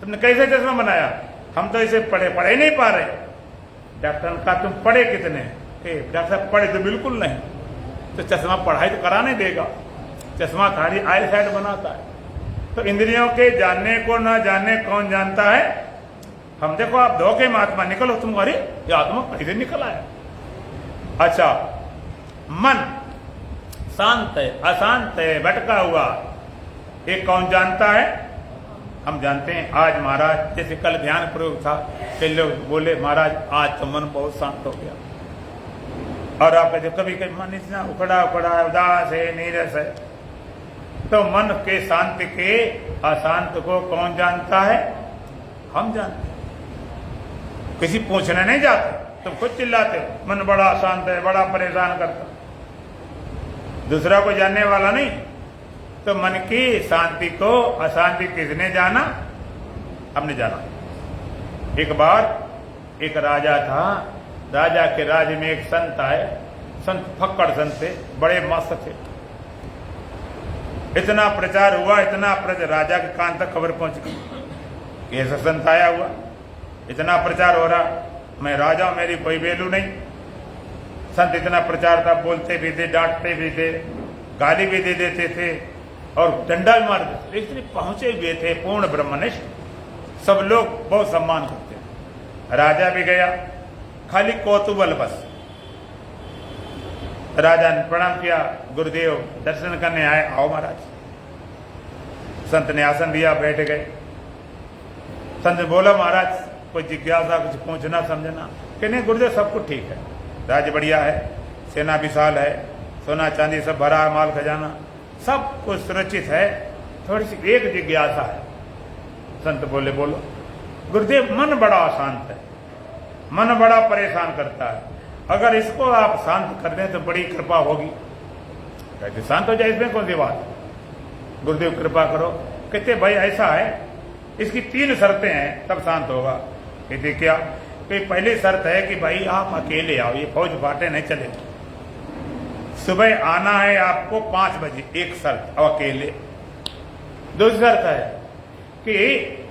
तुमने कैसे चश्मा बनाया, हम तो इसे पढ़े नहीं पा रहे। डॉक्टर ने कहा तुम पढ़े कितने, डॉक्टर साहब पढ़े तो बिल्कुल नहीं, तो चश्मा पढ़ाई तो कराने देगा, चश्मा खाली आई साइड बनाता है। तो इंद्रियों के जानने को ना जानने कौन जानता है। हम देखो आप धोखे में आत्मा निकलो, तुम अरे ये आत्मा कैसे निकल आया। अच्छा, मन शांत है अशांत है भटका हुआ, ये कौन जानता है, हम जानते हैं। आज महाराज जैसे कल ध्यान प्रयोग था, कई लोग बोले महाराज आज तो मन बहुत शांत हो गया, और आप कहते कभी कभी मन इतना उखड़ा उखड़ा उदास है नीरस है। तो मन के शांति के अशांत को कौन जानता है, हम जानते हैं। किसी पूछने नहीं जाते, तुम खुद चिल्लाते हो मन बड़ा अशांत है बड़ा परेशान करता, दूसरा को जानने वाला नहीं। तो मन की शांति को अशांति किसने जाना, हमने जाना। एक बार एक राजा था, राजा के राज्य में एक संत आए, संत फक्कड़ संत थे, बड़े मस्त थे। इतना प्रचार हुआ, इतना राजा के कान तक खबर पहुंच गई कि ऐसा संत आया हुआ, इतना प्रचार हो रहा, मैं राजा हूं मेरी कोई वैल्यू नहीं। संत इतना प्रचार था, बोलते भी थे डांटते भी थे गाली भी दे देते थे और डंडा भी मार देते, इतने पहुंचे हुए थे पूर्ण ब्रह्मनिष्ठ, सब लोग बहुत सम्मान करते। राजा भी गया, खाली कौतूहल बस। राजा ने प्रणाम किया, गुरुदेव दर्शन करने आए, आओ महाराज। संत ने आसन दिया, बैठ गए। संत ने बोला महाराज कोई जिज्ञासा कुछ पूछना समझना, कि नहीं गुरुदेव सब कुछ ठीक है, राज्य बढ़िया है, सेना विशाल है, सोना चांदी सब भरा है, माल खजाना सब कुछ सुरक्षित है, थोड़ी सी एक जिज्ञासा है। संत बोले बोलो। गुरुदेव मन बड़ा अशांत है, मन बड़ा परेशान करता है, अगर इसको आप शांत कर दें तो बड़ी कृपा होगी। कहते शांत हो जाए, इसमें कौन सी बात, गुरुदेव कृपा करो। कहते भाई ऐसा है, इसकी 3 शर्तें हैं तब शांत होगा। कहते क्या, कि पहली शर्त है कि भाई आप अकेले आओ, ये फौज बाटे नहीं चलेगी, सुबह आना है आपको 5 बजे, एक शर्त, और अकेले। दूसरी शर्त है कि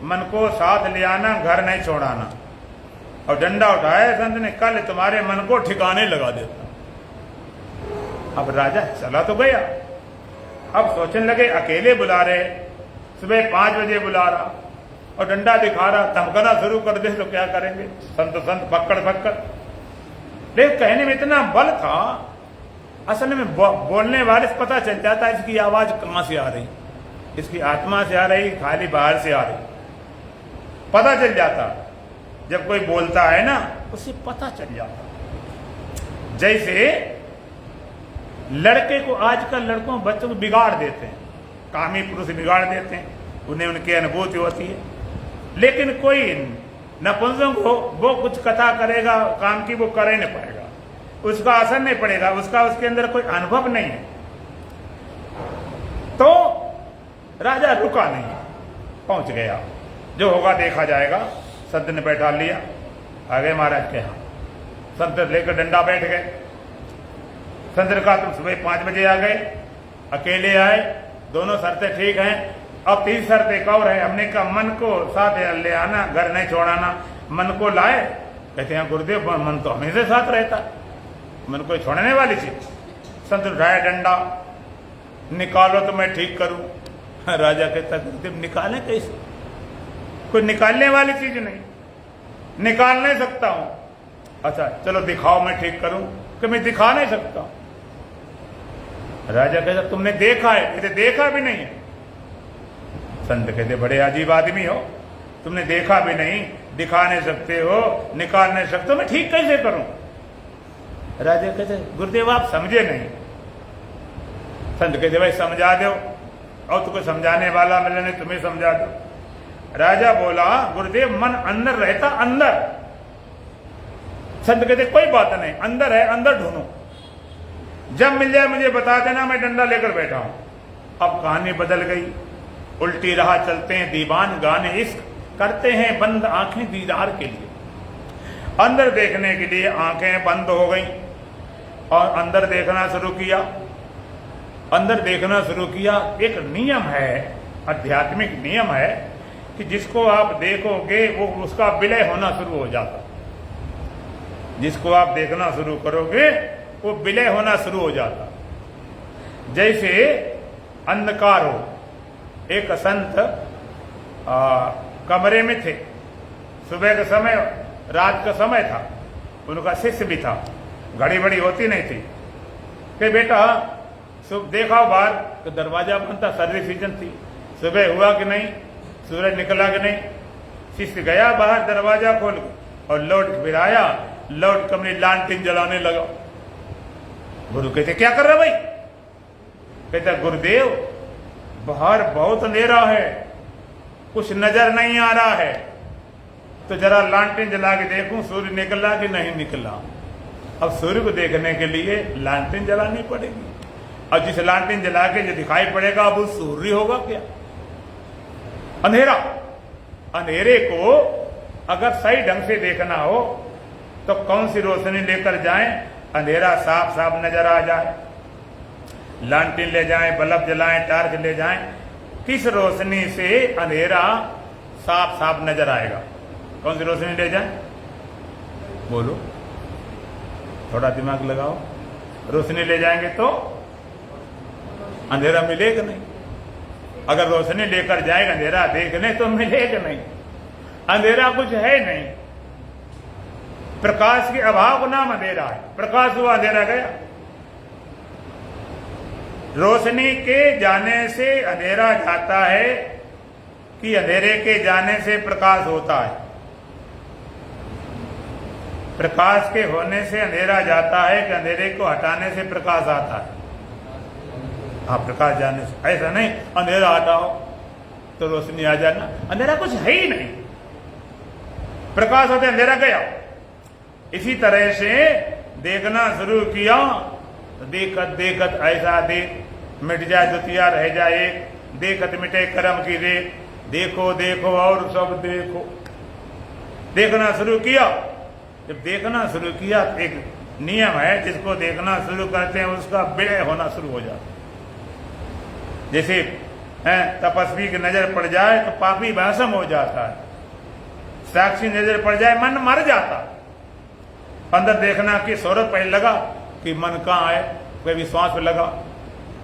मन को साथ ले आना, घर नहीं छोड़ाना। और डंडा उठाया संत ने, कल तुम्हारे मन को ठिकाने लगा देता। अब राजा चला तो गया, अब सोचने लगे अकेले बुला रहे, सुबह 5 बजे बुला रहा और डंडा दिखा रहा, धमकाना शुरू कर दे तो क्या करेंगे। संत पकड़ लेकिन कहने में इतना बल था, असल में बोलने वाले से पता चल जाता इसकी आवाज कहां से आ रही, इसकी आत्मा से आ रही खाली बाहर से आ रही, पता चल जाता। जब कोई बोलता है ना उसे पता चल जाता। जैसे लड़के को आजकल लड़कों बच्चों को बिगाड़ देते हैं, कामी पुरुष बिगाड़ देते हैं, उन्हें उनकी अनुभूति होती है। लेकिन कोई नपुंसक हो, वो कुछ कथा करेगा काम की, वो कर ही नहीं पाएगा, उसका असर नहीं पड़ेगा, उसके अंदर कोई अनुभव नहीं है। तो राजा रुका नहीं, पहुंच गया, जो होगा देखा जाएगा। संत ने बैठा लिया, आ गए महाराज के यहाँ। संत लेकर डंडा बैठ गए। संत ने कहा तुम सुबह 5 बजे आ गए, अकेले आए, दोनों शर्तें ठीक हैं, अब 3 शर्त एक और है। हमने कहा मन को साथ ले आना, घर नहीं छोड़ाना। मन को लाए, कहते हैं गुरुदेव मन तो हमेशा साथ रहता, मन को छोड़ने वाली चीज। संत उठाया डंडा, निकालो तो मैं ठीक करूं। राजा कहता गुरुदेव निकालें कैसे, कोई निकालने वाली चीज नहीं, निकाल नहीं सकता हूं। अच्छा चलो दिखाओ मैं ठीक करूं, कि मैं दिखा नहीं सकता। राजा कहता तुमने देखा है, कहते देखा भी नहीं है। संत कहते बड़े अजीब आदमी हो, तुमने देखा भी नहीं, दिखा नहीं सकते हो, निकाल नहीं सकते हो, मैं ठीक कैसे करूं। राजा कहते गुरुदेव आप समझे नहीं। संत कहते भाई समझा दो, और तुमको समझाने वाला मिले नहीं, तुम्हें समझा दो। राजा बोला गुरुदेव मन अंदर रहता, अंदर। संत कहते कोई बात नहीं, अंदर है, अंदर ढूंढो। जब मिल जाए मुझे बता देना, मैं डंडा लेकर बैठा हूं। अब कहानी बदल गई, उल्टी राह चलते हैं दीवान, गाने इश्क करते हैं बंद आंखें दीदार के लिए। अंदर देखने के लिए आंखें बंद हो गई और अंदर देखना शुरू किया। अंदर देखना शुरू किया। एक नियम है, आध्यात्मिक नियम है कि जिसको आप देखोगे वो उसका विलय होना शुरू हो जाता। जिसको आप देखना शुरू करोगे वो विलय होना शुरू हो जाता। जैसे अंधकार हो। एक संत कमरे में थे, सुबह का समय, रात का समय था, उनका शिष्य भी था, घड़ी बड़ी होती नहीं थी। कि बेटा देखा बाहर तो दरवाजा बंद था, सर्दी सीजन थी, सुबह हुआ कि नहीं, सूरज निकला कि नहीं। शिष्य गया बाहर, दरवाजा खोल और लौट फिर आया, लौट कर अपनी लालटेन जलाने लगा। गुरु कहते क्या कर रहा भाई? कहता गुरुदेव बाहर बहुत अंधेरा है, कुछ नजर नहीं आ रहा है, तो जरा लालटेन जला के देखूं सूर्य निकला कि नहीं निकला। अब सूर्य को देखने के लिए लालटेन जलानी पड़ेगी, और जिस लालटेन जला के जो दिखाई पड़ेगा अब वो सूर्य होगा क्या? अंधेरा। अंधेरे को अगर सही ढंग से देखना हो तो कौन सी रोशनी लेकर जाएं, अंधेरा साफ साफ नजर आ जाए। लालटेन ले जाएं, बल्ब जलाएं, टार्च ले जाएं, किस रोशनी से अंधेरा साफ साफ नजर आएगा? कौन सी रोशनी ले जाएं? बोलो, थोड़ा दिमाग लगाओ। रोशनी ले जाएंगे तो अंधेरा मिलेगा नहीं। अगर रोशनी लेकर जाएगा अंधेरा देखने तो मिलेगा नहीं। अंधेरा कुछ है नहीं, प्रकाश के अभाव का नाम अंधेरा है। प्रकाश हुआ, अंधेरा गया। रोशनी के जाने से अंधेरा जाता है कि अंधेरे के जाने से प्रकाश होता है? प्रकाश के होने से अंधेरा जाता है कि अंधेरे को हटाने से प्रकाश आता है? हाँ, प्रकाश जाने से। ऐसा नहीं अंधेरा हटाओ तो रोशनी आ जाना, अंधेरा कुछ है ही नहीं। प्रकाश होते अंधेरा गया। इसी तरह से देखना शुरू किया तो देखत देखत ऐसा देख, मिट जाए द्वितीया रह जाए एक, देखत मिटे कर्म की रेख, देखो देखो और सब देखो। देखना शुरू किया। जब देखना शुरू किया तो एक नियम है, जिसको देखना शुरू करते हैं उसका विलय होना शुरू हो जाता है। जैसे तपस्वी की नजर पड़ जाए तो पापी भस्म हो जाता है, साक्षी नजर पड़ जाए मन मर जाता। अंदर देखना कि सौरभ पहले लगा कि मन कहाँ है, कभी श्वास पे लगा,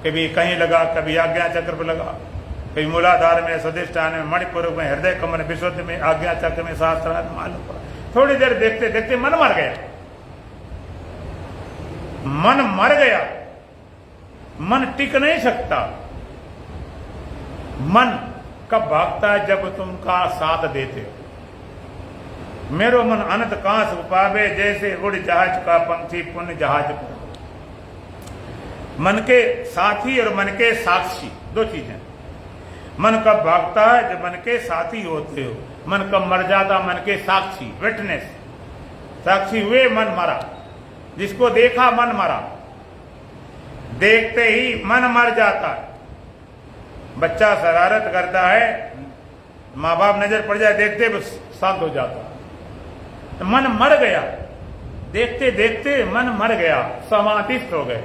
कभी कहीं लगा, कभी आज्ञा चक्र पे लगा, कभी मूलाधार में, स्वादिष्ठान में, मणिपुर में, हृदय कमल, विशुद्ध में, आज्ञा चक्र में, शास्त्रार्थ में मालूम पड़ा। थोड़ी देर देखते देखते मन मर गया। मन मर गया। मन टिक नहीं सकता। मन कब भागता है? जब तुम का साथ देते हो। मेरो मन अनंत कांस पावे, जैसे उड़ जहाज का पंछी पुण्य जहाज पर। मन के साथी और मन के साक्षी दो चीजें। मन कब भागता है? जब मन के साथी होते हो। मन कब मर जाता? मन के साक्षी, विटनेस। साक्षी हुए, मन मरा। जिसको देखा मन मरा। देखते ही मन मर जाता है। बच्चा शरारत करता है, माँ बाप नजर पड़ जाए, देखते बस शांत हो जाता। तो मन मर गया। देखते देखते मन मर गया, समाधिस्थ हो गए।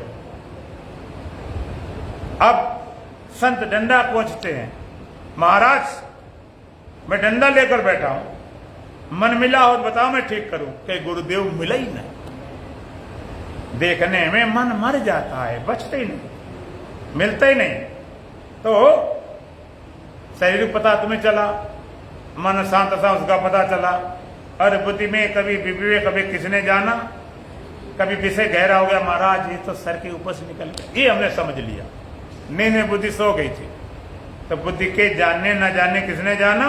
अब संत डंडा पहुंचते हैं। महाराज मैं डंडा लेकर बैठा हूं, मन मिला हो तो बताओ मैं ठीक करूं। कि गुरुदेव मिला ही नहीं। देखने में मन मर जाता है, बचते ही नहीं, मिलता ही नहीं। तो शरीर पता तुम्हें चला, मन शांत सा उसका पता चला। और बुद्धि में कभी विवेक, कभी किसने जाना, कभी विषय गहरा हो गया। महाराज ये तो सर के ऊपर से निकल गया, ये हमने समझ लिया। नींद में बुद्धि सो गई थी। तो बुद्धि के जानने न जानने किसने जाना?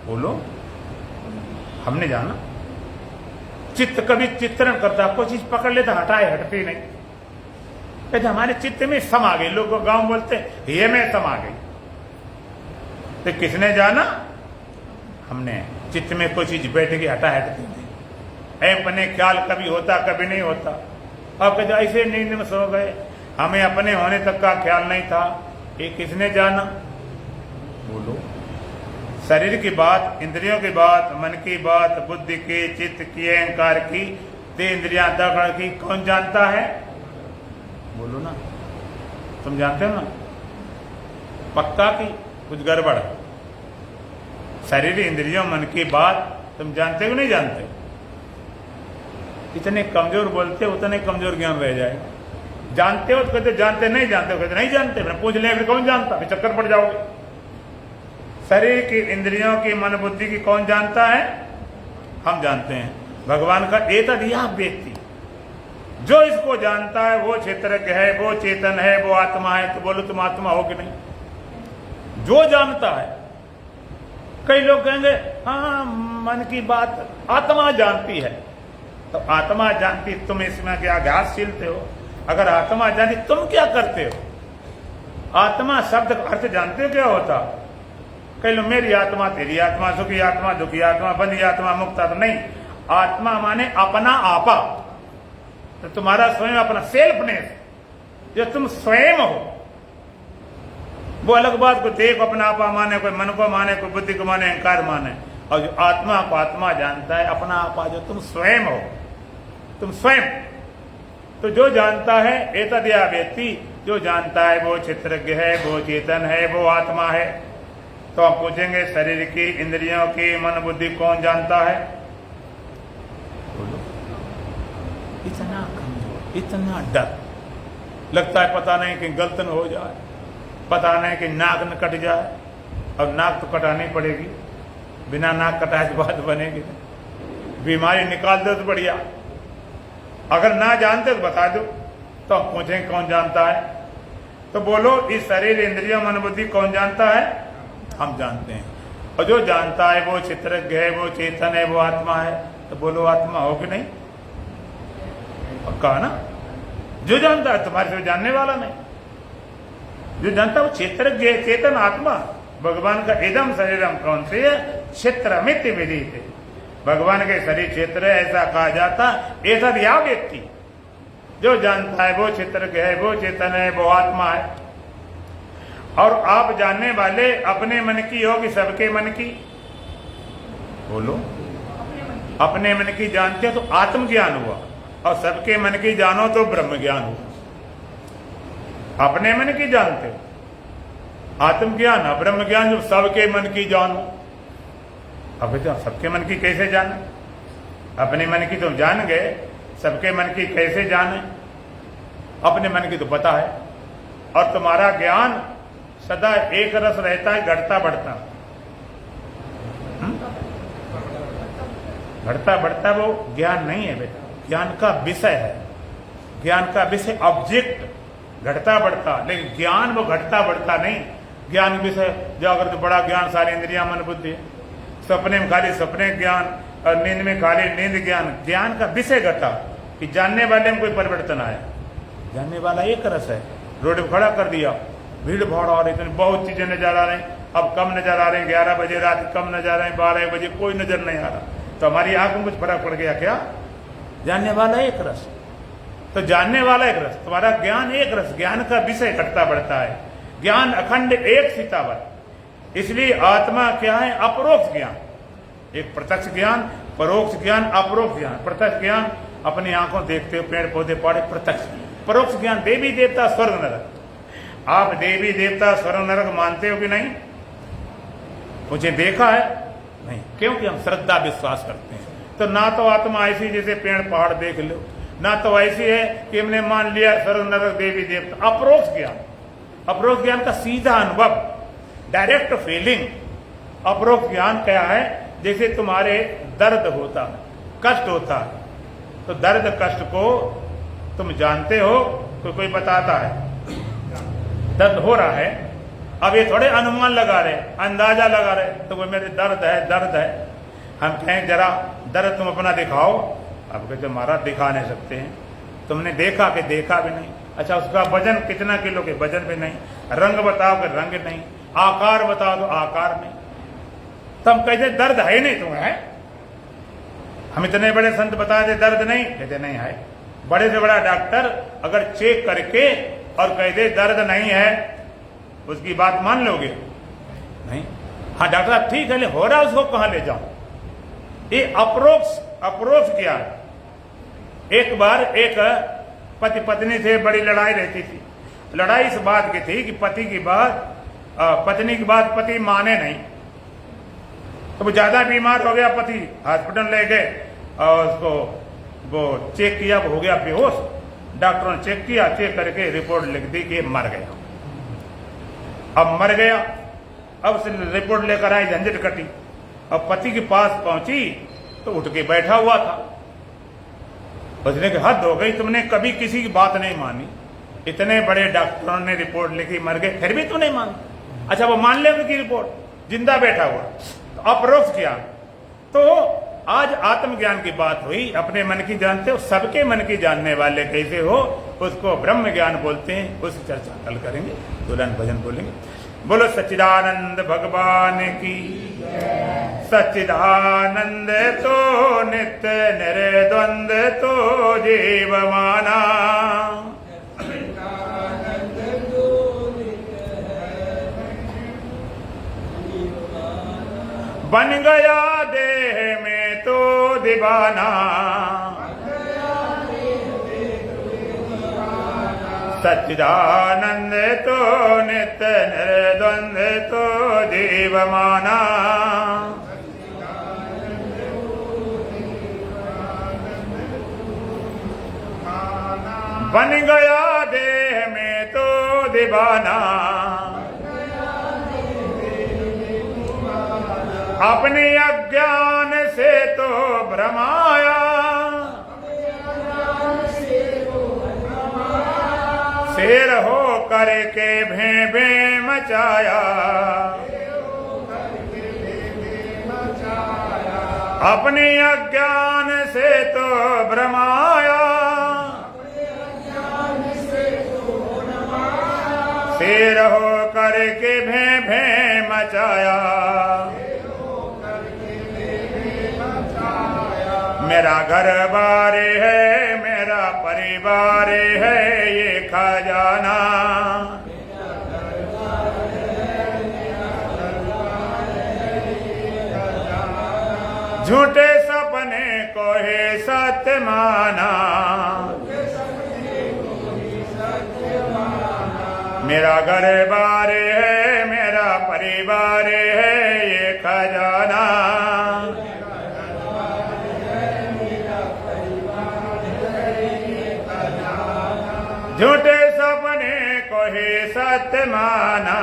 बोलो, हमने जाना। चित्त कभी चित्रण करता, कोई चीज पकड़ लेता, हटाए हटती नहीं। कहते हमारे चित्त में समा गई। लोग गांव बोलते ये में समा गई। तो किसने जाना? हमने। चित्त में कोई चीज बैठ गई, हटा हटती नहीं। अपने ख्याल कभी होता, कभी नहीं होता। अब कहते ऐसे नींद में सो गए, हमें अपने होने तक का ख्याल नहीं था, ये किसने जाना? बोलो। शरीर की बात, इंद्रियों की बात, मन की बात, बुद्धि की, चित्त की, अहंकार की, ते इंद्रियां दखड़ की कौन जानता है? बोलो ना, तुम जानते हो ना? पक्का की कुछ गड़बड़ है? शरीर इंद्रियों मन की बात तुम जानते हो नहीं जानते? इतने कमजोर बोलते हो उतने कमजोर ज्ञान रह जाएगा। जानते हो तो कहते जानते, नहीं जानते हो कहते नहीं जानते। मैं पूछ ले फिर कौन जानता? फिर चक्कर पड़ जाओगे। शरीर की, इंद्रियों की, मन बुद्धि की कौन जानता है? हम जानते हैं। भगवान का एतद्या व्यक्ति, जो इसको जानता है वो क्षेत्रज्ञ है, वो चेतन है, वो आत्मा है। तो बोलो तुम आत्मा हो कि नहीं? जो जानता है। कई लोग कहेंगे हाँ मन की बात आत्मा जानती है, तो आत्मा जानती, तुम इसमें क्या घास छीलते हो? अगर आत्मा जानती तुम क्या करते हो? आत्मा शब्द का अर्थ जानते हो क्या होता? कई लोग मेरी आत्मा, तेरी आत्मा, सुखी आत्मा, दुखी आत्मा, बंधी आत्मा, मुक्त आत्मा। नहीं, आत्मा माने अपना आपा, तो तुम्हारा स्वयं अपना सेल्फनेस, जो तुम स्वयं हो। वो अलग बात को देख अपना आपा माने, कोई मन को माने, कोई बुद्धि को माने, अहंकार माने। और जो आत्मा को आत्मा जानता है, अपना आपा जो तुम स्वयं हो, तुम स्वयं। तो जो जानता है एतद्या व्यक्ति, जो जानता है वो क्षेत्रज्ञ है, वो चेतन है, वो आत्मा है। तो हम पूछेंगे शरीर की, इंद्रियों की, मन बुद्धि कौन जानता है? बोलो। इतना कमजोर, इतना डर लगता है, पता नहीं कि गलत न हो जाए, पता नहीं कि नाक न कट जाए। और नाक तो कटानी पड़ेगी, बिना नाक कटाए तो बात बनेगी। बीमारी निकाल दो तो बढ़िया, अगर ना जानते तो बता दो। तो हम पूछेंगे कौन जानता है? तो बोलो इस शरीर, इंद्रियों, मन बुद्धि कौन जानता है? हम जानते हैं। और जो जानता है वो क्षेत्रज्ञ है, वो चेतन है, वो आत्मा है। तो बोलो आत्मा हो कि नहीं? पक्का ना? जो जानता है, तुम्हारे से जानने वाला नहीं। जो जानता है वो क्षेत्रज्ञ है, चेतन आत्मा। भगवान का इदम शरीरम कौन से है? क्षेत्रमित विदित। भगवान के शरीर क्षेत्र है ऐसा कहा जाता। एतद्या व्यक्ति, जो जानता है वो क्षेत्रज्ञ है, वो चेतन है, वो आत्मा है। और आप जानने वाले अपने मन की हो कि सबके मन की? बोलो। अपने मन की जानते हो तो आत्मज्ञान हुआ, और सबके मन की जानो तो ब्रह्म ज्ञान हुआ। अपने मन की जानते हो आत्मज्ञान, ब्रह्म ज्ञान जो सबके मन की जानो। अब तो सबके मन की कैसे जाने? अपने मन की तो जान गए, सबके मन की कैसे जाने? अपने मन की तो पता है। और तुम्हारा ज्ञान सदा एक रस रहता है, घटता बढ़ता। घटता बढ़ता वो ज्ञान नहीं है बेटा, ज्ञान का विषय है। ज्ञान का विषय ऑब्जेक्ट घटता बढ़ता, लेकिन ज्ञान वो घटता बढ़ता नहीं। ज्ञान विषय जागृत बड़ा ज्ञान, सारी इंद्रियां मन बुद्धि। सपने में खाली सपने ज्ञान, और नींद में खाली नींद ज्ञान। ज्ञान का विषय घटा कि जानने वाले में कोई परिवर्तन आया। जानने वाला एक रस है। रोड पर खड़ा कर दिया, भीड़ भाड़ आ रही, बहुत चीजें नजर आ रही, अब कम नजर आ रहे हैं। 11 बजे रात कम नजर आ रहे हैं, 12 बजे कोई नजर नहीं आ रहा। तो हमारी आंख में कुछ फर्क पड़ गया क्या? जानने वाला एक रस। तो जानने वाला एक रस, तुम्हारा ज्ञान एक रस। ज्ञान का विषय घटता बढ़ता है। ज्ञान अखंड एक सीतावत। इसलिए आत्मा क्या है? अपरोक्ष ज्ञान। एक प्रत्यक्ष ज्ञान, परोक्ष ज्ञान, अपरोक्ष ज्ञान। प्रत्यक्ष ज्ञान अपनी आंखों देखते हो, पेड़ पौधे पहाड़, प्रत्यक्ष। परोक्ष ज्ञान देवी देवता, स्वर्ग नरक। आप देवी देवता, स्वर्ग नरक मानते हो कि नहीं? मुझे देखा है नहीं, क्योंकि हम श्रद्धा विश्वास करते हैं। तो ना तो आत्मा ऐसी जैसे पेड़ पहाड़ देख लो, ना तो ऐसी है कि हमने मान लिया स्वर्ग नरक देवी देवता। अपरोक्ष ज्ञान, अपरोक्ष ज्ञान का सीधा अनुभव, डायरेक्ट फीलिंग। अपरोक्ष ज्ञान क्या है? जैसे तुम्हारे दर्द होता है, कष्ट होता है, तो दर्द कष्ट को तुम जानते हो, तो कोई बताता है दर्द हो रहा है, अब ये थोड़े अनुमान लगा रहे, अंदाजा लगा रहे, तो वो मेरे दर्द है, दर्द है। हम कहें जरा दर्द तुम अपना दिखाओ, अब कहते महाराज दिखा नहीं सकते हैं। तुमने देखा कि देखा भी नहीं। अच्छा उसका वजन कितना किलो के? वजन भी नहीं। रंग बताओ कि रंग नहीं। आकार बताओ तो आकार नहीं। तो हम कहते दर्द है नहीं तुम्हें है? हम इतने बड़े संत बता दे दर्द नहीं, कहते नहीं है। बड़े से बड़ा डॉक्टर अगर चेक करके और कह दे दर्द नहीं है, उसकी बात मान लोगे? नहीं। हाँ डॉक्टर साहब ठीक है, हो रहा है, उसको कहां ले जाओ? ये अप्रोच किया। एक बार एक पति पत्नी से बड़ी लड़ाई रहती थी। लड़ाई इस बात की थी कि पत्नी की बात पति माने नहीं। तो वो ज्यादा बीमार हो गया, पति हॉस्पिटल ले गए और उसको वो चेक किया, वो हो गया बेहोश। डॉक्टरों ने चेक किया, चेक करके रिपोर्ट लिख दी कि मर गया। अब मर गया, अब उसे रिपोर्ट लेकर आई, झंझट कटी। अब पति के पास पहुंची तो उठ के बैठा हुआ था। उसने कहा हद हो गई, तुमने कभी किसी की बात नहीं मानी। इतने बड़े डॉक्टरों ने रिपोर्ट लिखी, मर गए, फिर भी तू नहीं मानी। अच्छा वो मान ले उनकी रिपोर्ट, जिंदा बैठा हुआ। तो अप्रोच किया। तो आज आत्मज्ञान की बात हुई, अपने मन की जानते हो, सबके मन की जानने वाले कैसे हो, उसको ब्रह्म ज्ञान बोलते हैं। उस चर्चा कल करेंगे, दुल्हन भजन बोलेंगे। बोलो सच्चिदानंद भगवान की। सच्चिदानंद तो नित्य निर्द्वंद तो जीव माना। बन गया देह में तो दीवाना। सच्चिदानंद तो नित्य निर्द्वंद तो जीव माना। बन गया देह में तो दीवाना। अपने अज्ञान से तो भ्रमाया। शेर हो करके भें भें मचाया। अपने अज्ञान से तो भ्रमाया। शेर हो करके भें भें मचाया। मेरा घर बार है, मेरा परिवार है, ये खजाना। झूठे सपने को ही सत्य माना। मेरा घर बार है, मेरा परिवार है, ये खजाना। झूठे सपने को ही सत्य माना।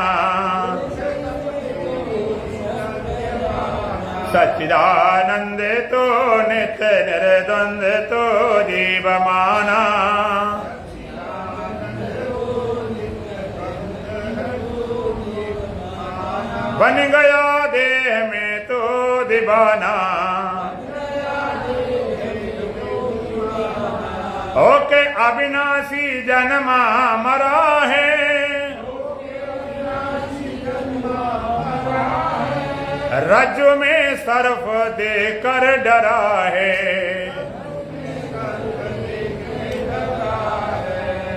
सच्चिदानंद तो नित्य निर्द्वंद तो जीव माना। बन गया देह में तो दीवाना। ओके अविनाशी जन्मा मरा है। रज्जु में सर्फ देकर डरा है।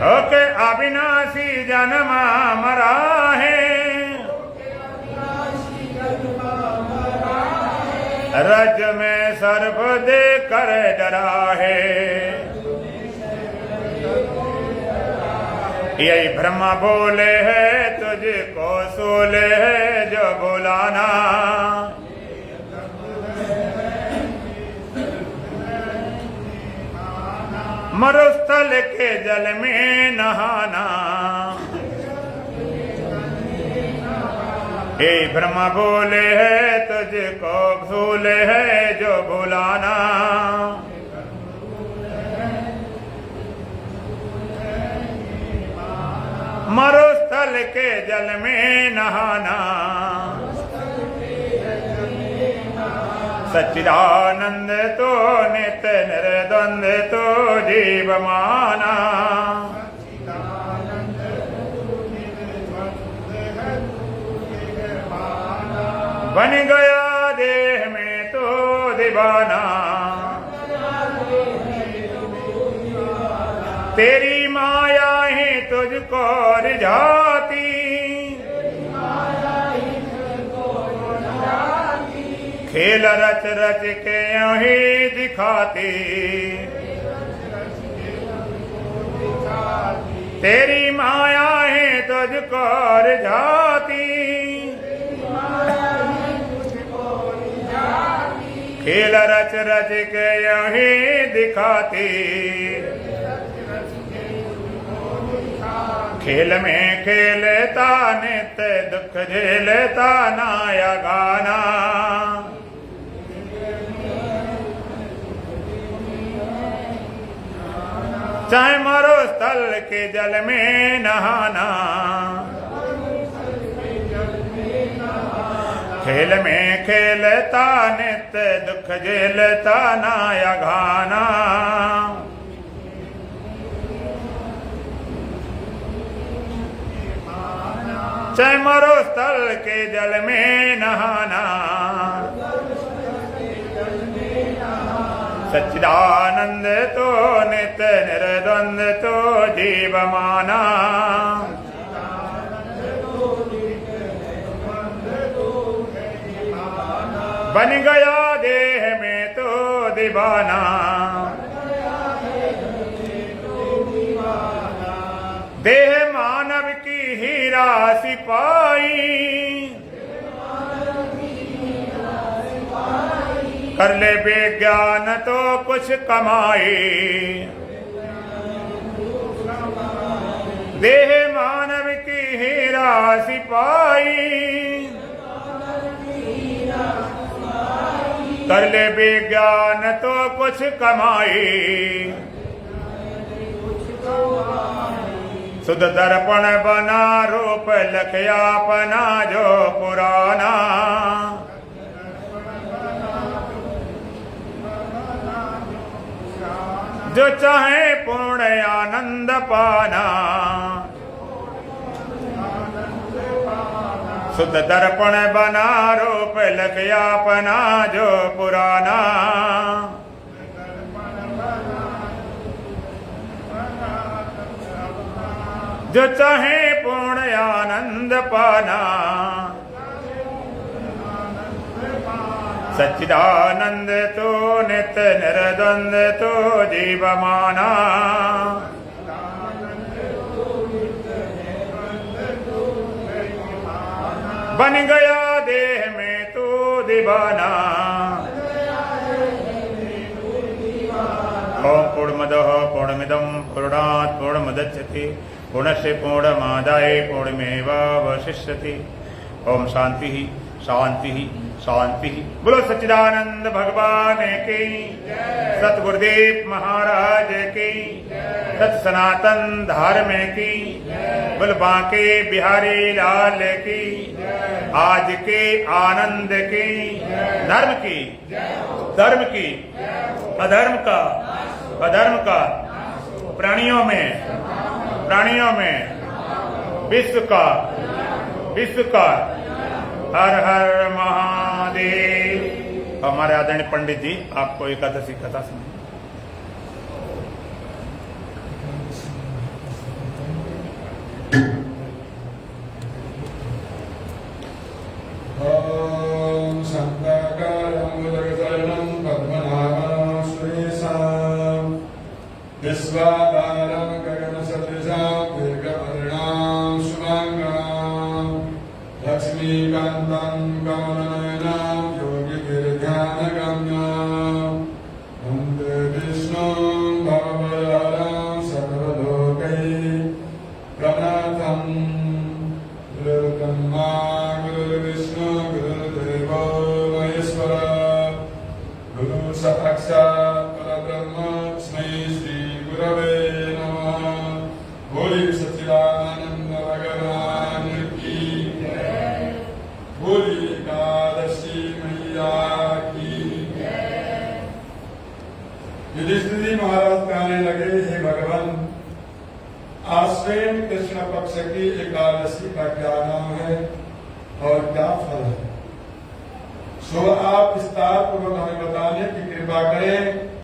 ओके अविनाशी जन्मा मरा है। रज में सर्फ देकर डरा है। यही ब्रह्मा बोले है तुझको सोले है जो बुलाना। मरुस्थल के जल में नहाना। हे ब्रह्मा बोले है तुझको भूले है जो बुलाना। मरुस्थल के जल में नहाना। सच्चिदानंद तो नित्य निर्द्वंद तो जीव माना। बन गया देह में तो दीवाना। तेरी माया ही तुझको रिझाती, खेल रच रच के यही दिखाती, तेरी माया ही तुझको रिझाती, खेल रच रच के यही दिखाती, खेल में खेलता नित्य दुख झेलता नाया गाना, चाहे मरो स्थल के जल में नहाना, खेल में खेलता नित्य दुख झेलता नाया गाना, चाहे मरो स्थल के जल में नहाना, सच्चिदानंद तो नित्य निर्द्वंद तो जीव माना, बन गया देह में तो दीवाना, देह मानव की हीरा सिपाही, कर ले विज्ञान तो कुछ कमाई, देह मानव की हीरा सिपाही, कर ले विज्ञान तो कुछ कमाई, सुध दर्पण बना रूप लखयापना जो पुराना, जो चाहे पूर्ण आनंद पाना, सुध दर्पण बना रूप लखयापना जो पुराना, जो चाहे पूर्ण आनंद पाना, सच्चिदानंद तो नित्य निर्द्वंद तो जीव माना, बन गया देह में तो दीवाना, ओम पूर्णमदः पूर्णमिदं पूर्णात् पूर्णमुदच्यते पूर्णस्य पूर्णमादाय पूर्णमेवावशिष्यते। ओम शांति शांति शांति। बोलो सच्चिदानंद भगवान की, सतगुरुदेव महाराज की, सत सनातन धर्म की, बोल बांके बिहारी लाल की, आज के आनंद की, धर्म की, धर्म की, अधर्म का, अधर्म का, प्राणियों में विश्व का, विश्व का। हर हर महादेव। हमारे आदरणीय पंडित जी आपको एकादशी कथा सुनाए। ओम शांताकारं भुजगशयनं पद्मनाभं सुरेशं विश्वाधारं गगनसदृशं दीर्घवर्णं शुभांगं लक्ष्मीकान्तं कमलनयनं योगिभिर्ध्यानगम्यं वन्दे विष्णुं भवभयहरं सर्वलोकैकनाथं गुरुर्ब्रह्मा गुरुर्विष्णु गुरुर्देवो महेश्वरः गुरु साक्षात् परब्रह्म तस्मै श्री गुरवे नमः। बोली सच्चिदानंद भगवान की जय। बोली एकादशी मैया की जय। युधिष्ठिर जी महाराज कहने लगे, हे भगवान, आश्विन कृष्ण पक्ष की एकादशी का क्या नाम है और क्या फल है, सो आप विस्तार पूर्वक हमें बताने की कृपा करें।